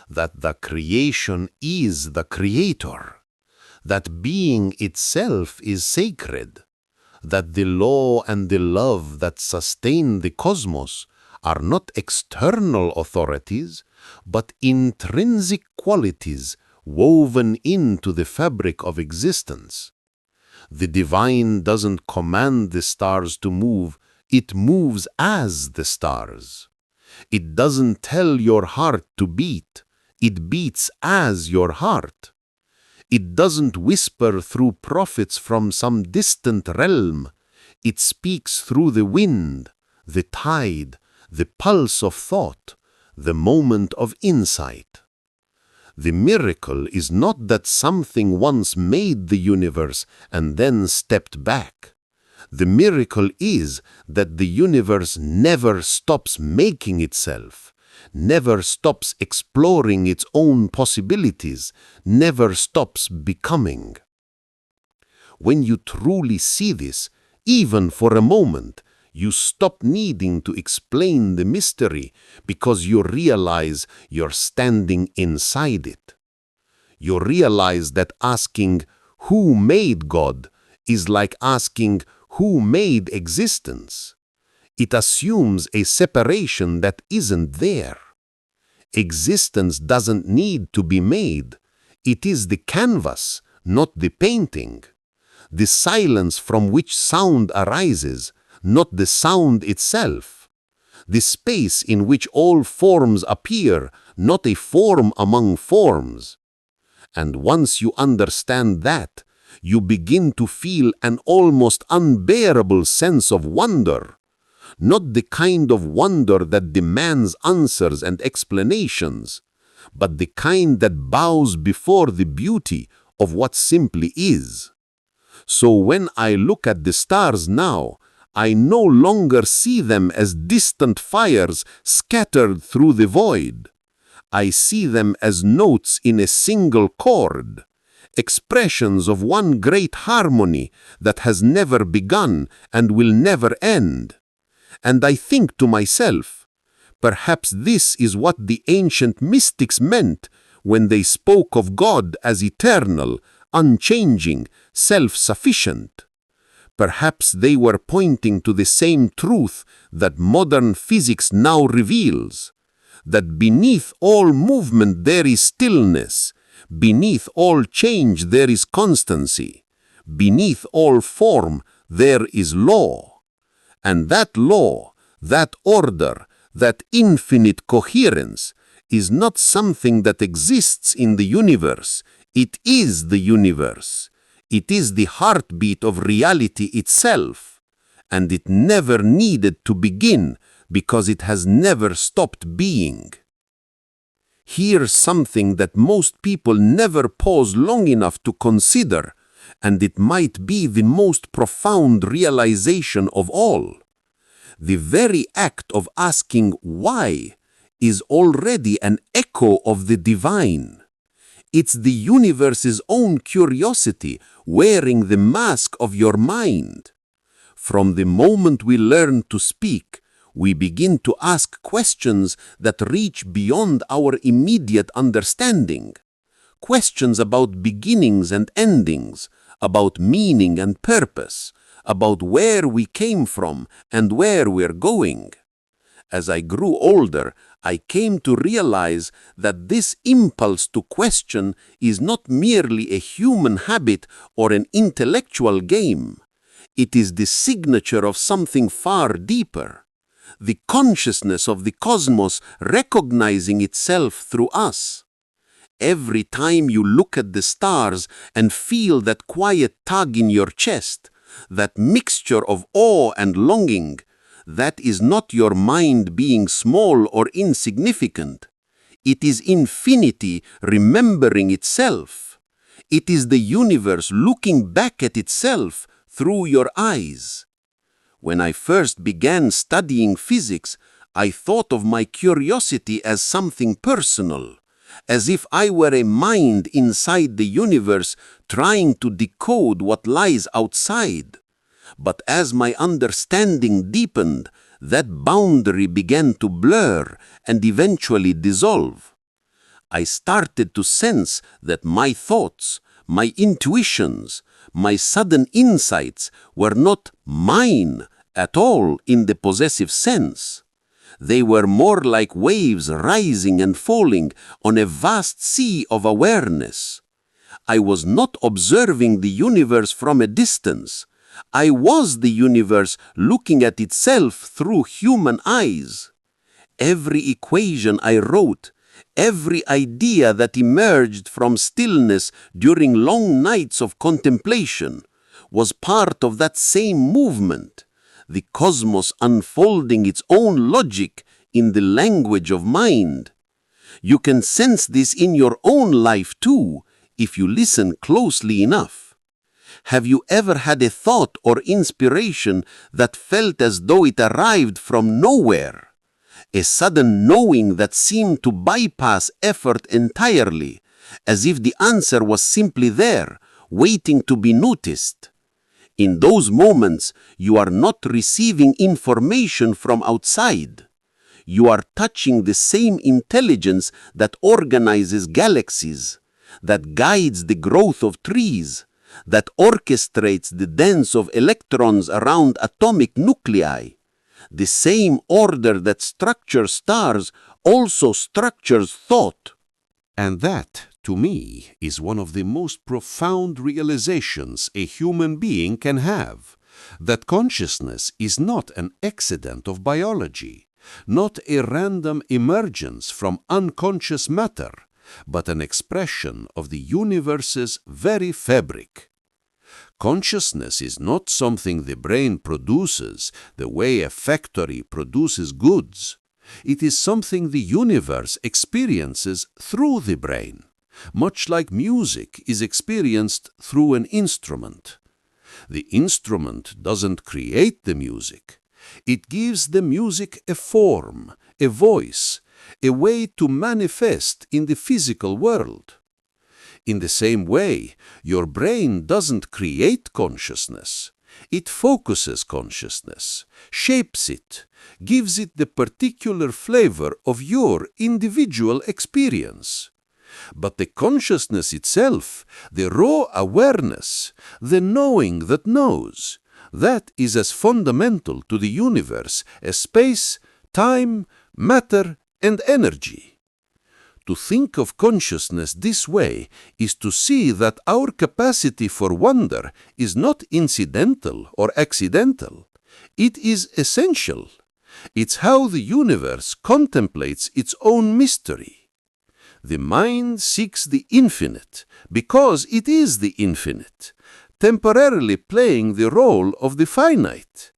that the creation is the creator, that being itself is sacred, that the law and the love that sustain the cosmos are not external authorities, but intrinsic qualities woven into the fabric of existence. The divine doesn't command the stars to move, it moves as the stars. It doesn't tell your heart to beat, it beats as your heart. It doesn't whisper through prophets from some distant realm. It speaks through the wind, the tide, the pulse of thought, the moment of insight. The miracle is not that something once made the universe and then stepped back. The miracle is that the universe never stops making itself, never stops exploring its own possibilities, never stops becoming. When you truly see this, even for a moment, you stop needing to explain the mystery because you realize you're standing inside it. You realize that asking, "Who made God?" is like asking, "Who made existence?" It assumes a separation that isn't there. Existence doesn't need to be made. It is the canvas, not the painting. The silence from which sound arises, not the sound itself. The space in which all forms appear, not a form among forms. And once you understand that, you begin to feel an almost unbearable sense of wonder. Not the kind of wonder that demands answers and explanations, but the kind that bows before the beauty of what simply is. So when I look at the stars now, I no longer see them as distant fires scattered through the void. I see them as notes in a single chord, expressions of one great harmony that has never begun and will never end. And I think to myself, perhaps this is what the ancient mystics meant when they spoke of God as eternal, unchanging, self-sufficient. Perhaps they were pointing to the same truth that modern physics now reveals, that beneath all movement there is stillness, beneath all change there is constancy, beneath all form there is law. And that law, that order, that infinite coherence is not something that exists in the universe. It is the universe. It is the heartbeat of reality itself. And it never needed to begin because it has never stopped being. Here's something that most people never pause long enough to consider, and it might be the most profound realization of all. The very act of asking why is already an echo of the divine. It's the universe's own curiosity wearing the mask of your mind. From the moment we learn to speak, we begin to ask questions that reach beyond our immediate understanding. Questions about beginnings and endings, about meaning and purpose, about where we came from and where we're going. As I grew older, I came to realize that this impulse to question is not merely a human habit or an intellectual game. It is the signature of something far deeper, the consciousness of the cosmos recognizing itself through us. Every time you look at the stars and feel that quiet tug in your chest, that mixture of awe and longing, that is not your mind being small or insignificant. It is infinity remembering itself. It is the universe looking back at itself through your eyes. When I first began studying physics, I thought of my curiosity as something personal, as if I were a mind inside the universe trying to decode what lies outside. But as my understanding deepened, that boundary began to blur and eventually dissolve. I started to sense that my thoughts, my intuitions, my sudden insights were not mine at all in the possessive sense. They were more like waves rising and falling on a vast sea of awareness. I was not observing the universe from a distance. I was the universe looking at itself through human eyes. Every equation I wrote, every idea that emerged from stillness during long nights of contemplation, was part of that same movement, the cosmos unfolding its own logic in the language of mind. You can sense this in your own life too, if you listen closely enough. Have you ever had a thought or inspiration that felt as though it arrived from nowhere? A sudden knowing that seemed to bypass effort entirely, as if the answer was simply there, waiting to be noticed. In those moments, you are not receiving information from outside. You are touching the same intelligence that organizes galaxies, that guides the growth of trees, that orchestrates the dance of electrons around atomic nuclei. The same order that structures stars also structures thought. And that, to me, is one of the most profound realizations a human being can have, that consciousness is not an accident of biology, not a random emergence from unconscious matter, but an expression of the universe's very fabric. Consciousness is not something the brain produces the way a factory produces goods. It is something the universe experiences through the brain, much like music is experienced through an instrument. The instrument doesn't create the music. It gives the music a form, a voice, a way to manifest in the physical world. In the same way, your brain doesn't create consciousness. It focuses consciousness, shapes it, gives it the particular flavor of your individual experience. But the consciousness itself, the raw awareness, the knowing that knows, that is as fundamental to the universe as space, time, matter, and energy. To think of consciousness this way is to see that our capacity for wonder is not incidental or accidental. It is essential. It's how the universe contemplates its own mystery. The mind seeks the infinite because it is the infinite, temporarily playing the role of the finite.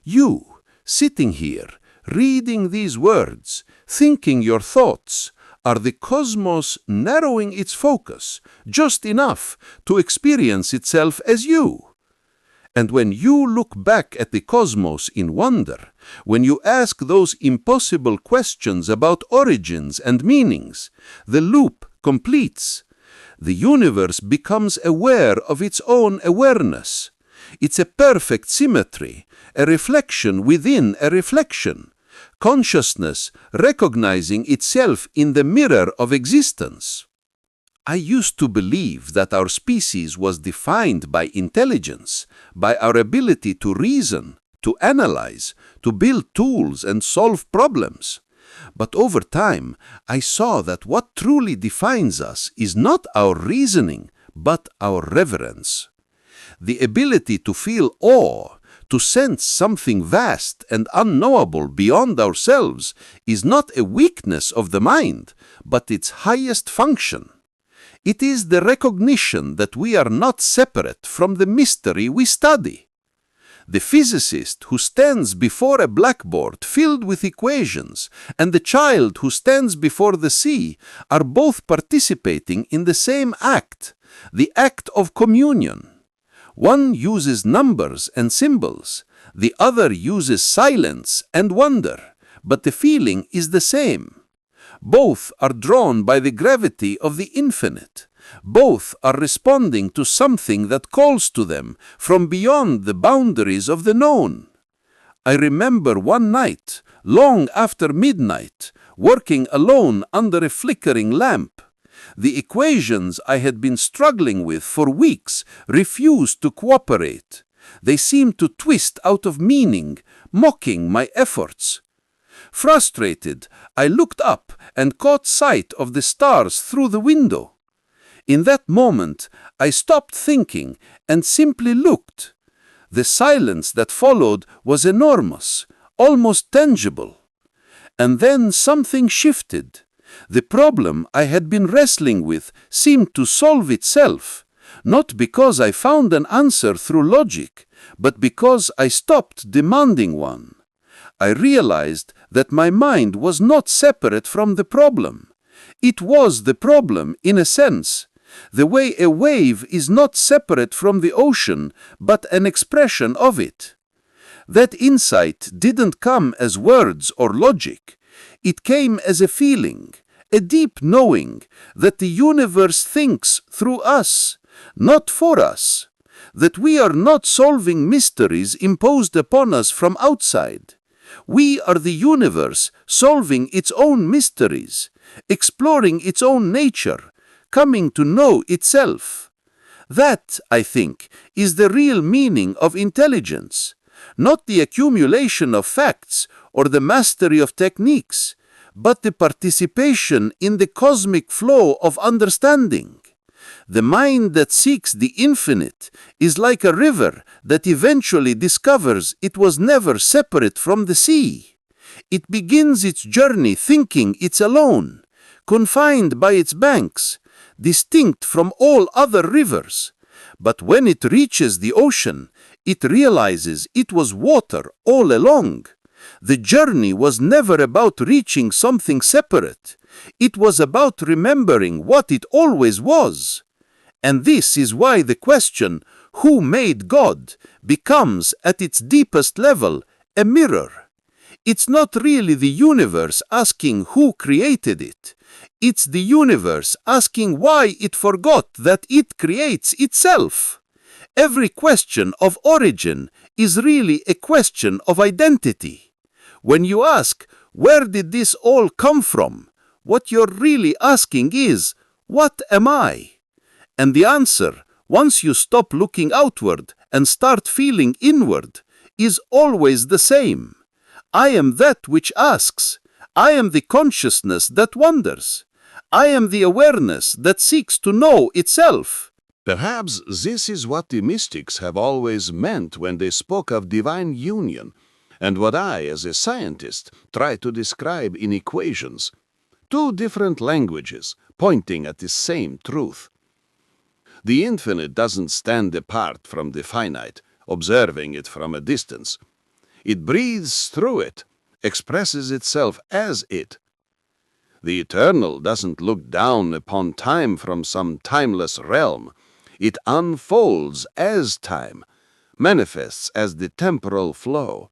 You, sitting here, reading these words, thinking your thoughts, are the cosmos narrowing its focus just enough to experience itself as you. And when you look back at the cosmos in wonder, when you ask those impossible questions about origins and meanings, the loop completes. The universe becomes aware of its own awareness. It's a perfect symmetry, a reflection within a reflection. Consciousness recognizing itself in the mirror of existence. I used to believe that our species was defined by intelligence, by our ability to reason, to analyze, to build tools and solve problems. But over time, I saw that what truly defines us is not our reasoning, but our reverence. The ability to feel awe, to sense something vast and unknowable beyond ourselves, is not a weakness of the mind, but its highest function. It is the recognition that we are not separate from the mystery we study. The physicist who stands before a blackboard filled with equations and the child who stands before the sea are both participating in the same act, the act of communion. One uses numbers and symbols, the other uses silence and wonder, but the feeling is the same. Both are drawn by the gravity of the infinite. Both are responding to something that calls to them from beyond the boundaries of the known. I remember one night, long after midnight, working alone under a flickering lamp. The equations I had been struggling with for weeks refused to cooperate. They seemed to twist out of meaning, mocking my efforts. Frustrated, I looked up and caught sight of the stars through the window. In that moment, I stopped thinking and simply looked. The silence that followed was enormous, almost tangible. And then something shifted. The problem I had been wrestling with seemed to solve itself, not because I found an answer through logic, but because I stopped demanding one. I realized that my mind was not separate from the problem. It was the problem, in a sense, the way a wave is not separate from the ocean, but an expression of it. That insight didn't come as words or logic. It came as a feeling, a deep knowing that the universe thinks through us, not for us, that we are not solving mysteries imposed upon us from outside. We are the universe solving its own mysteries, exploring its own nature, coming to know itself. That, I think, is the real meaning of intelligence, not the accumulation of facts or the mastery of techniques, but the participation in the cosmic flow of understanding. The mind that seeks the infinite is like a river that eventually discovers it was never separate from the sea. It begins its journey thinking it's alone, confined by its banks, distinct from all other rivers. But when it reaches the ocean, it realizes it was water all along. The journey was never about reaching something separate. It was about remembering what it always was. And this is why the question, who made God, becomes, at its deepest level, a mirror. It's not really the universe asking who created it. It's the universe asking why it forgot that it creates itself. Every question of origin is really a question of identity. When you ask, where did this all come from? What you're really asking is, what am I? And the answer, once you stop looking outward and start feeling inward, is always the same. I am that which asks. I am the consciousness that wonders. I am the awareness that seeks to know itself. Perhaps this is what the mystics have always meant when they spoke of divine union, and what I, as a scientist, try to describe in equations. Two different languages pointing at the same truth. The infinite doesn't stand apart from the finite, observing it from a distance. It breathes through it, expresses itself as it. The eternal doesn't look down upon time from some timeless realm. It unfolds as time, manifests as the temporal flow.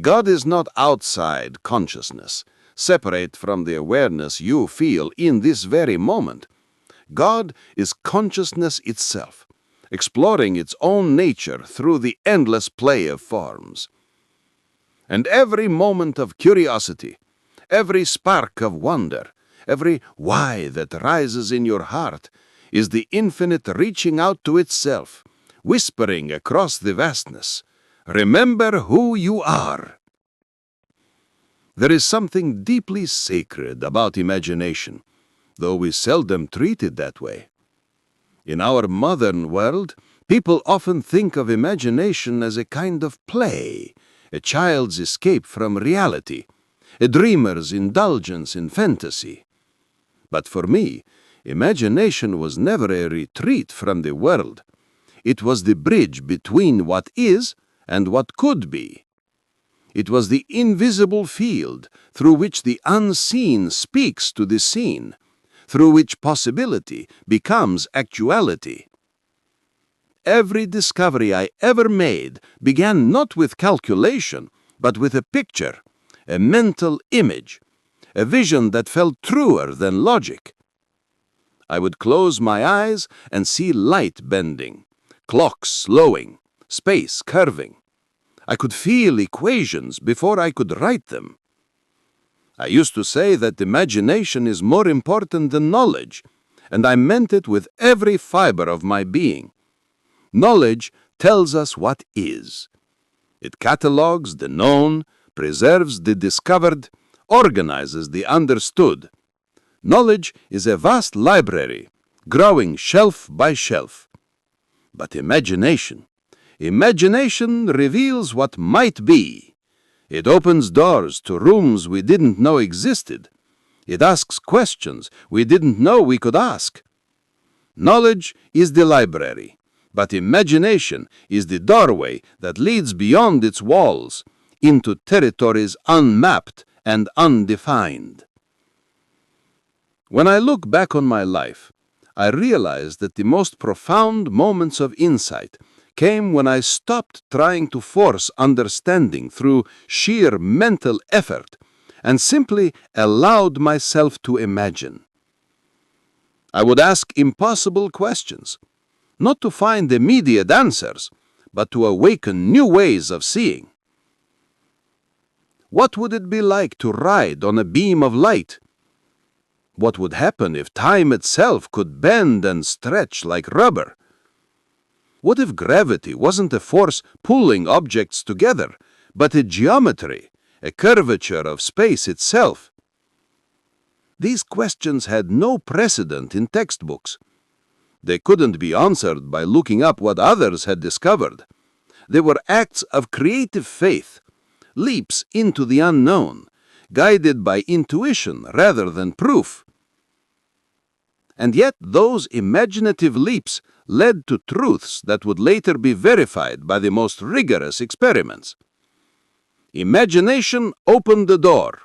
God is not outside consciousness, separate from the awareness you feel in this very moment. God is consciousness itself, exploring its own nature through the endless play of forms. And every moment of curiosity, every spark of wonder, every why that rises in your heart is the infinite reaching out to itself, whispering across the vastness, "Remember who you are." There is something deeply sacred about imagination, though we seldom treat it that way. In our modern world, people often think of imagination as a kind of play, a child's escape from reality, a dreamer's indulgence in fantasy. But for me, imagination was never a retreat from the world. It was the bridge between what is and what could be. It was the invisible field through which the unseen speaks to the seen, through which possibility becomes actuality. Every discovery I ever made began not with calculation, but with a picture, a mental image, a vision that felt truer than logic. I would close my eyes and see light bending, clocks slowing, space curving. I could feel equations before I could write them. I used to say that imagination is more important than knowledge, and I meant it with every fiber of my being. Knowledge tells us what is. It catalogues the known, preserves the discovered, organizes the understood. Knowledge is a vast library, growing shelf by shelf. But imagination reveals what might be. It opens doors to rooms we didn't know existed. It asks questions we didn't know we could ask. Knowledge is the library, but imagination is the doorway that leads beyond its walls into territories unmapped and undefined. When I look back on my life, I realize that the most profound moments of insight came when I stopped trying to force understanding through sheer mental effort and simply allowed myself to imagine. I would ask impossible questions, not to find immediate answers, but to awaken new ways of seeing. What would it be like to ride on a beam of light? What would happen if time itself could bend and stretch like rubber? What if gravity wasn't a force pulling objects together, but a geometry, a curvature of space itself? These questions had no precedent in textbooks. They couldn't be answered by looking up what others had discovered. They were acts of creative faith, leaps into the unknown, guided by intuition rather than proof. And yet those imaginative leaps led to truths that would later be verified by the most rigorous experiments. Imagination opened the door.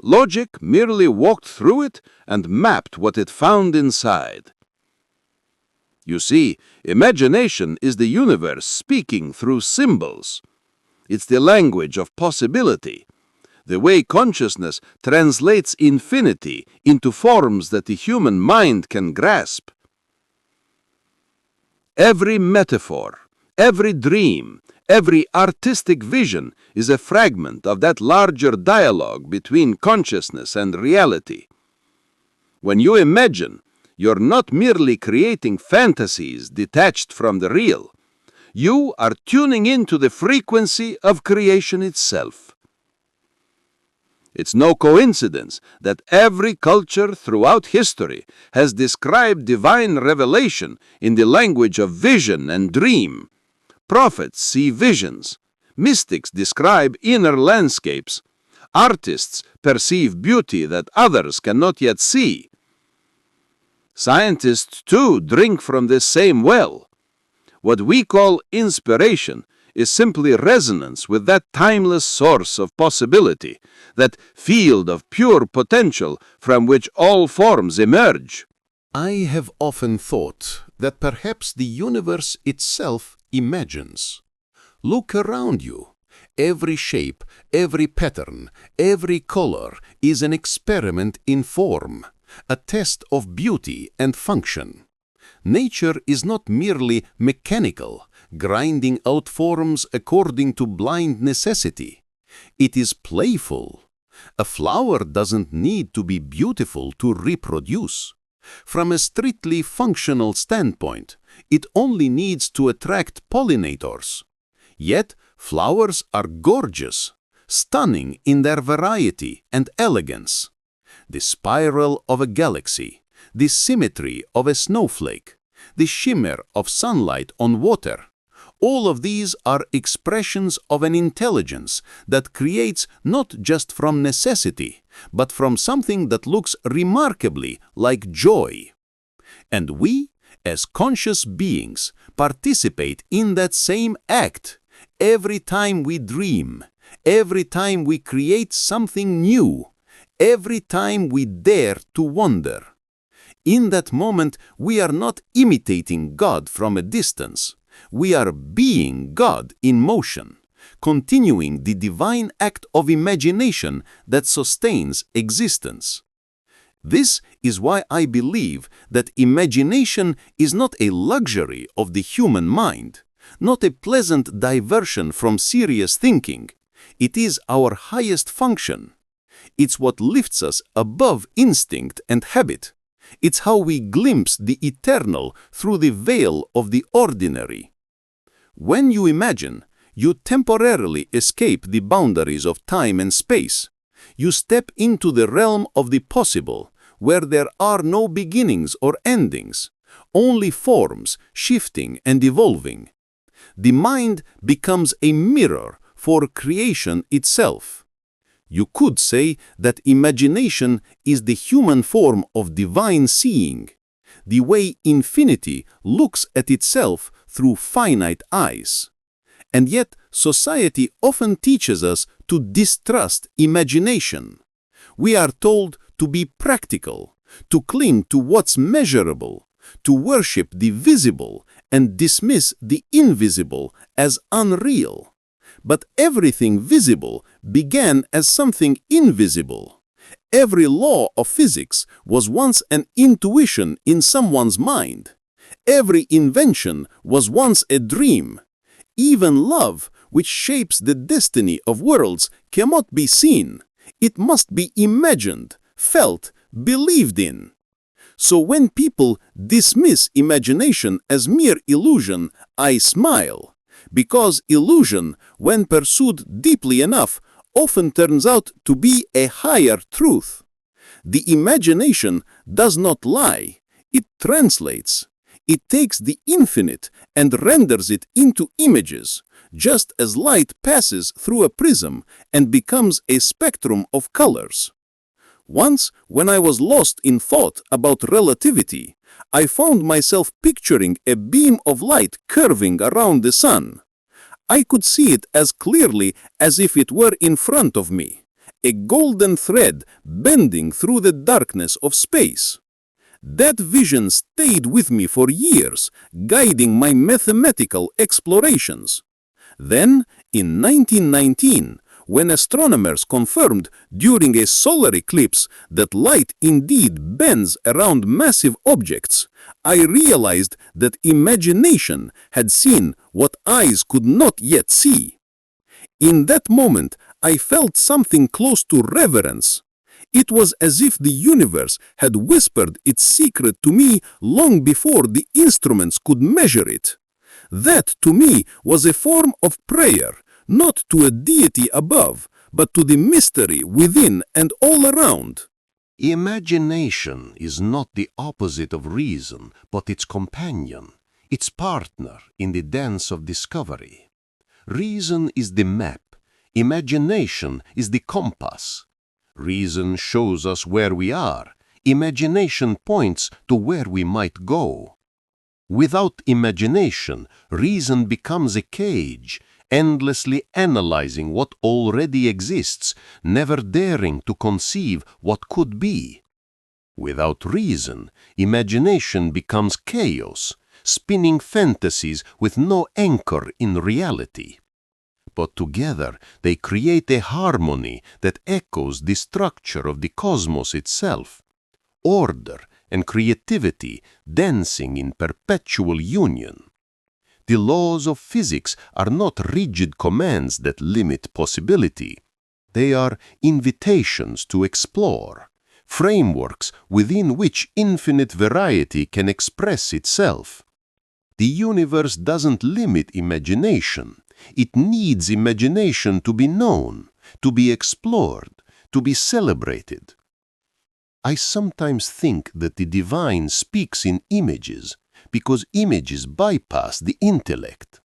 Logic merely walked through it and mapped what it found inside. You see, imagination is the universe speaking through symbols. It's the language of possibility, the way consciousness translates infinity into forms that the human mind can grasp. Every metaphor, every dream, every artistic vision is a fragment of that larger dialogue between consciousness and reality. When you imagine, you're not merely creating fantasies detached from the real. You are tuning into the frequency of creation itself. It's no coincidence that every culture throughout history has described divine revelation in the language of vision and dream. Prophets see visions. Mystics describe inner landscapes. Artists perceive beauty that others cannot yet see. Scientists, too, drink from this same well. What we call inspiration is simply resonance with that timeless source of possibility, that field of pure potential from which all forms emerge. I have often thought that perhaps the universe itself imagines. Look around you. Every shape, every pattern, every color is an experiment in form, a test of beauty and function. Nature is not merely mechanical, grinding out forms according to blind necessity. It is playful. A flower doesn't need to be beautiful to reproduce. From a strictly functional standpoint, it only needs to attract pollinators. Yet, flowers are gorgeous, stunning in their variety and elegance. The spiral of a galaxy, the symmetry of a snowflake, the shimmer of sunlight on water, all of these are expressions of an intelligence that creates not just from necessity, but from something that looks remarkably like joy. And we, as conscious beings, participate in that same act every time we dream, every time we create something new, every time we dare to wonder. In that moment, we are not imitating God from a distance. We are being God in motion, continuing the divine act of imagination that sustains existence. This is why I believe that imagination is not a luxury of the human mind, not a pleasant diversion from serious thinking. It is our highest function. It's what lifts us above instinct and habit. It's how we glimpse the eternal through the veil of the ordinary. When you imagine, you temporarily escape the boundaries of time and space. You step into the realm of the possible, where there are no beginnings or endings, only forms shifting and evolving. The mind becomes a mirror for creation itself. You could say that imagination is the human form of divine seeing, the way infinity looks at itself through finite eyes. And yet, society often teaches us to distrust imagination. We are told to be practical, to cling to what's measurable, to worship the visible and dismiss the invisible as unreal. But everything visible began as something invisible. Every law of physics was once an intuition in someone's mind. Every invention was once a dream. Even love, which shapes the destiny of worlds, cannot be seen. It must be imagined, felt, believed in. So when people dismiss imagination as mere illusion, I smile. Because illusion, when pursued deeply enough, often turns out to be a higher truth. The imagination does not lie. It translates. It takes the infinite and renders it into images, just as light passes through a prism and becomes a spectrum of colors. Once, when I was lost in thought about relativity, I found myself picturing a beam of light curving around the sun. I could see it as clearly as if it were in front of me, a golden thread bending through the darkness of space. That vision stayed with me for years, guiding my mathematical explorations. Then, in 1919, when astronomers confirmed during a solar eclipse that light indeed bends around massive objects, I realized that imagination had seen what eyes could not yet see. In that moment, I felt something close to reverence. It was as if the universe had whispered its secret to me long before the instruments could measure it. That, to me, was a form of prayer, not to a deity above, but to the mystery within and all around. Imagination is not the opposite of reason, but its companion, its partner in the dance of discovery. Reason is the map. Imagination is the compass. Reason shows us where we are. Imagination points to where we might go. Without imagination, reason becomes a cage, endlessly analyzing what already exists, never daring to conceive what could be. Without reason, imagination becomes chaos, spinning fantasies with no anchor in reality. But together they create a harmony that echoes the structure of the cosmos itself. Order and creativity dancing in perpetual union. The laws of physics are not rigid commands that limit possibility. They are invitations to explore, frameworks within which infinite variety can express itself. The universe doesn't limit imagination. It needs imagination to be known, to be explored, to be celebrated. I sometimes think that the divine speaks in images because images bypass the intellect.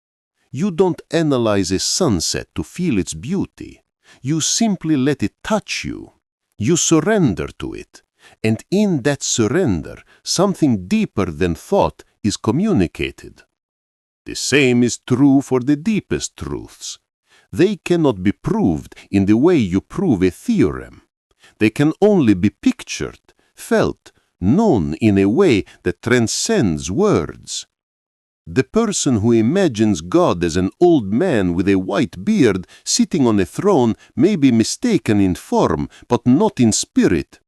You don't analyze a sunset to feel its beauty. You simply let it touch you. You surrender to it. And in that surrender, something deeper than thought is communicated. The same is true for the deepest truths. They cannot be proved in the way you prove a theorem. They can only be pictured, felt, known in a way that transcends words. The person who imagines God as an old man with a white beard sitting on a throne may be mistaken in form, but not in spirit.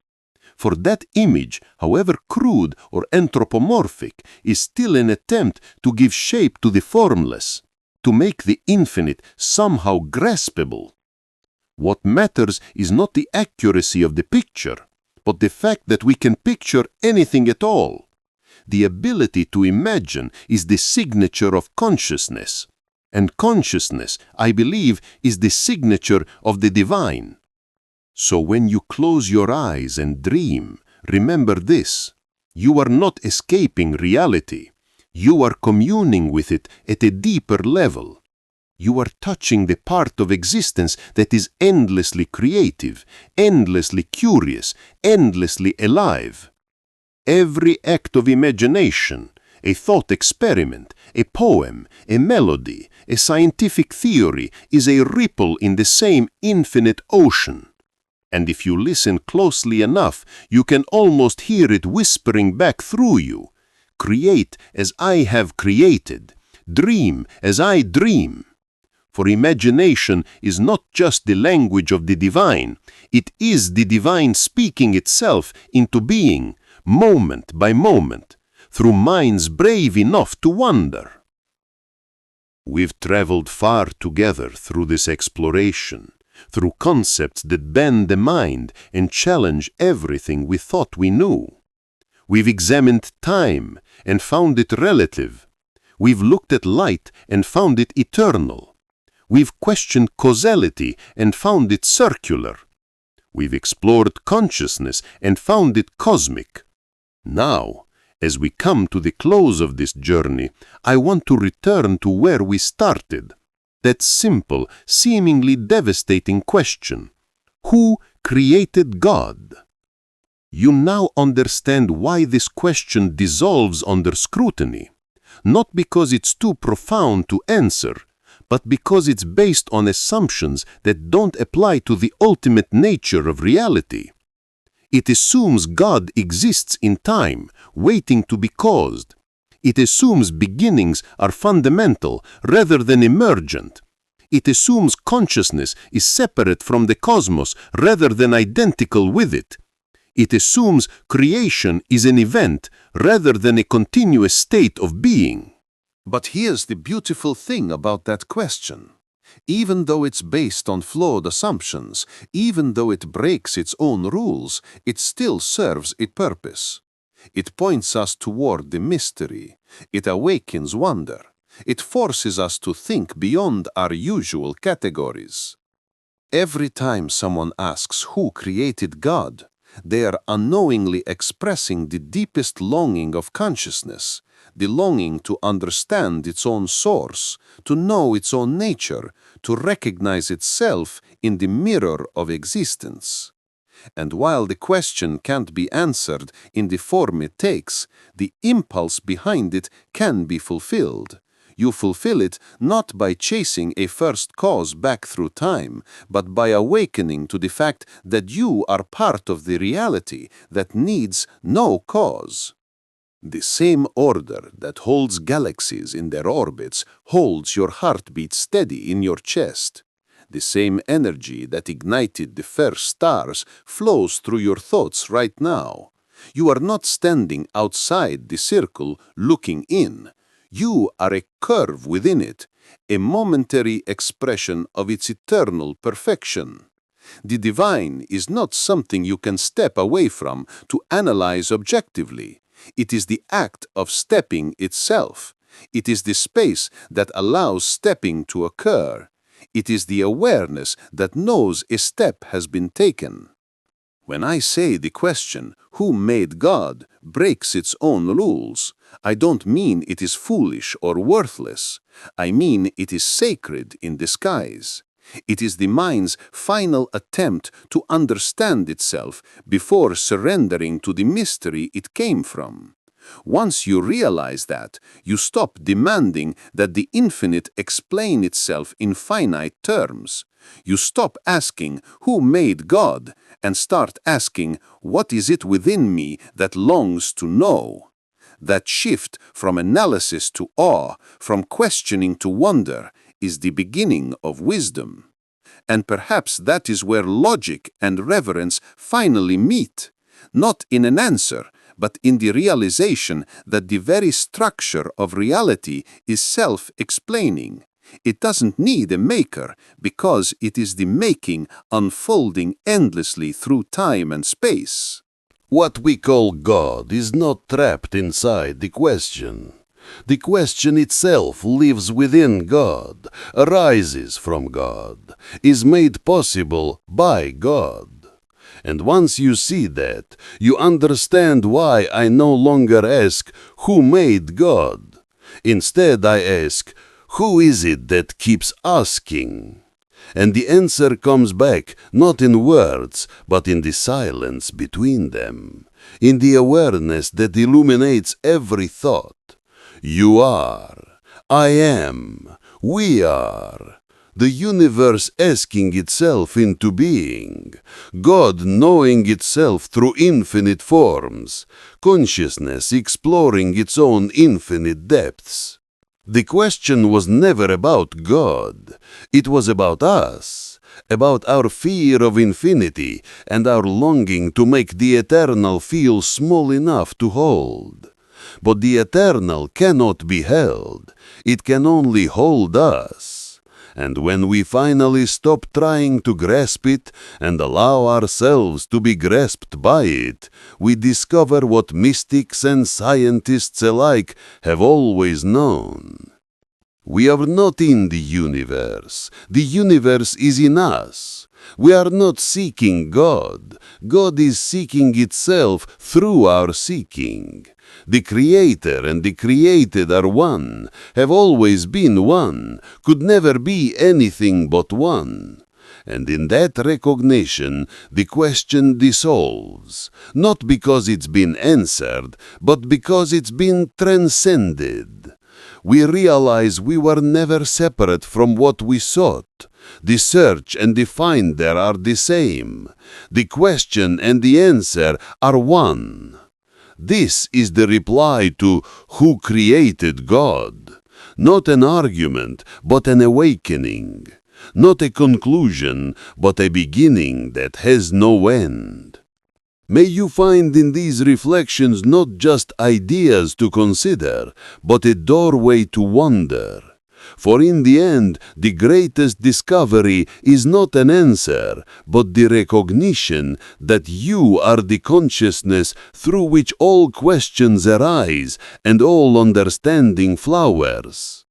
For that image, however crude or anthropomorphic, is still an attempt to give shape to the formless, to make the infinite somehow graspable. What matters is not the accuracy of the picture, but the fact that we can picture anything at all. The ability to imagine is the signature of consciousness, and consciousness, I believe, is the signature of the divine. So when you close your eyes and dream, remember this: you are not escaping reality. You are communing with it at a deeper level. You are touching the part of existence that is endlessly creative, endlessly curious, endlessly alive. Every act of imagination, a thought experiment, a poem, a melody, a scientific theory is a ripple in the same infinite ocean. And if you listen closely enough, you can almost hear it whispering back through you. Create as I have created. Dream as I dream. For imagination is not just the language of the divine. It is the divine speaking itself into being, moment by moment, through minds brave enough to wonder. We've traveled far together through this exploration, through concepts that bend the mind and challenge everything we thought we knew. We've examined time and found it relative. We've looked at light and found it eternal. We've questioned causality and found it circular. We've explored consciousness and found it cosmic. Now, as we come to the close of this journey, I want to return to where we started. That simple, seemingly devastating question: who created God? You now understand why this question dissolves under scrutiny, not because it's too profound to answer, but because it's based on assumptions that don't apply to the ultimate nature of reality. It assumes God exists in time, waiting to be caused. It assumes beginnings are fundamental rather than emergent. It assumes consciousness is separate from the cosmos rather than identical with it. It assumes creation is an event rather than a continuous state of being. But here's the beautiful thing about that question. Even though it's based on flawed assumptions, even though it breaks its own rules, it still serves its purpose. It points us toward the mystery. It awakens wonder. It forces us to think beyond our usual categories. Every time someone asks who created God, they are unknowingly expressing the deepest longing of consciousness, the longing to understand its own source, to know its own nature, to recognize itself in the mirror of existence. And while the question can't be answered in the form it takes, the impulse behind it can be fulfilled. You fulfill it not by chasing a first cause back through time, but by awakening to the fact that you are part of the reality that needs no cause. The same order that holds galaxies in their orbits holds your heartbeat steady in your chest. The same energy that ignited the first stars flows through your thoughts right now. You are not standing outside the circle looking in. You are a curve within it, a momentary expression of its eternal perfection. The divine is not something you can step away from to analyze objectively. It is the act of stepping itself. It is the space that allows stepping to occur. It is the awareness that knows a step has been taken. When I say the question, who made God, breaks its own rules, I don't mean it is foolish or worthless. I mean it is sacred in disguise. It is the mind's final attempt to understand itself before surrendering to the mystery it came from. Once you realize that, you stop demanding that the infinite explain itself in finite terms. You stop asking, who made God, and start asking, what is it within me that longs to know? That shift from analysis to awe, from questioning to wonder, is the beginning of wisdom. And perhaps that is where logic and reverence finally meet, not in an answer, but in the realization that the very structure of reality is self-explaining. It doesn't need a maker because it is the making unfolding endlessly through time and space. What we call God is not trapped inside the question. The question itself lives within God, arises from God, is made possible by God. And once you see that, you understand why I no longer ask, who made God? Instead, I ask, who is it that keeps asking? And the answer comes back not in words, but in the silence between them, in the awareness that illuminates every thought. You are, I am, we are. The universe asking itself into being, God knowing itself through infinite forms, consciousness exploring its own infinite depths. The question was never about God, it was about us, about our fear of infinity and our longing to make the eternal feel small enough to hold. But the eternal cannot be held, it can only hold us. And when we finally stop trying to grasp it and allow ourselves to be grasped by it, we discover what mystics and scientists alike have always known. We are not in the universe is in us. We are not seeking God, God is seeking itself through our seeking. The Creator and the created are one, have always been one, could never be anything but one. And in that recognition, the question dissolves, not because it's been answered, but because it's been transcended. We realize we were never separate from what we sought. The search and the finder are the same. The question and the answer are one. This is the reply to who created God. Not an argument, but an awakening. Not a conclusion, but a beginning that has no end. May you find in these reflections not just ideas to consider, but a doorway to wonder. For in the end, the greatest discovery is not an answer, but the recognition that you are the consciousness through which all questions arise and all understanding flowers.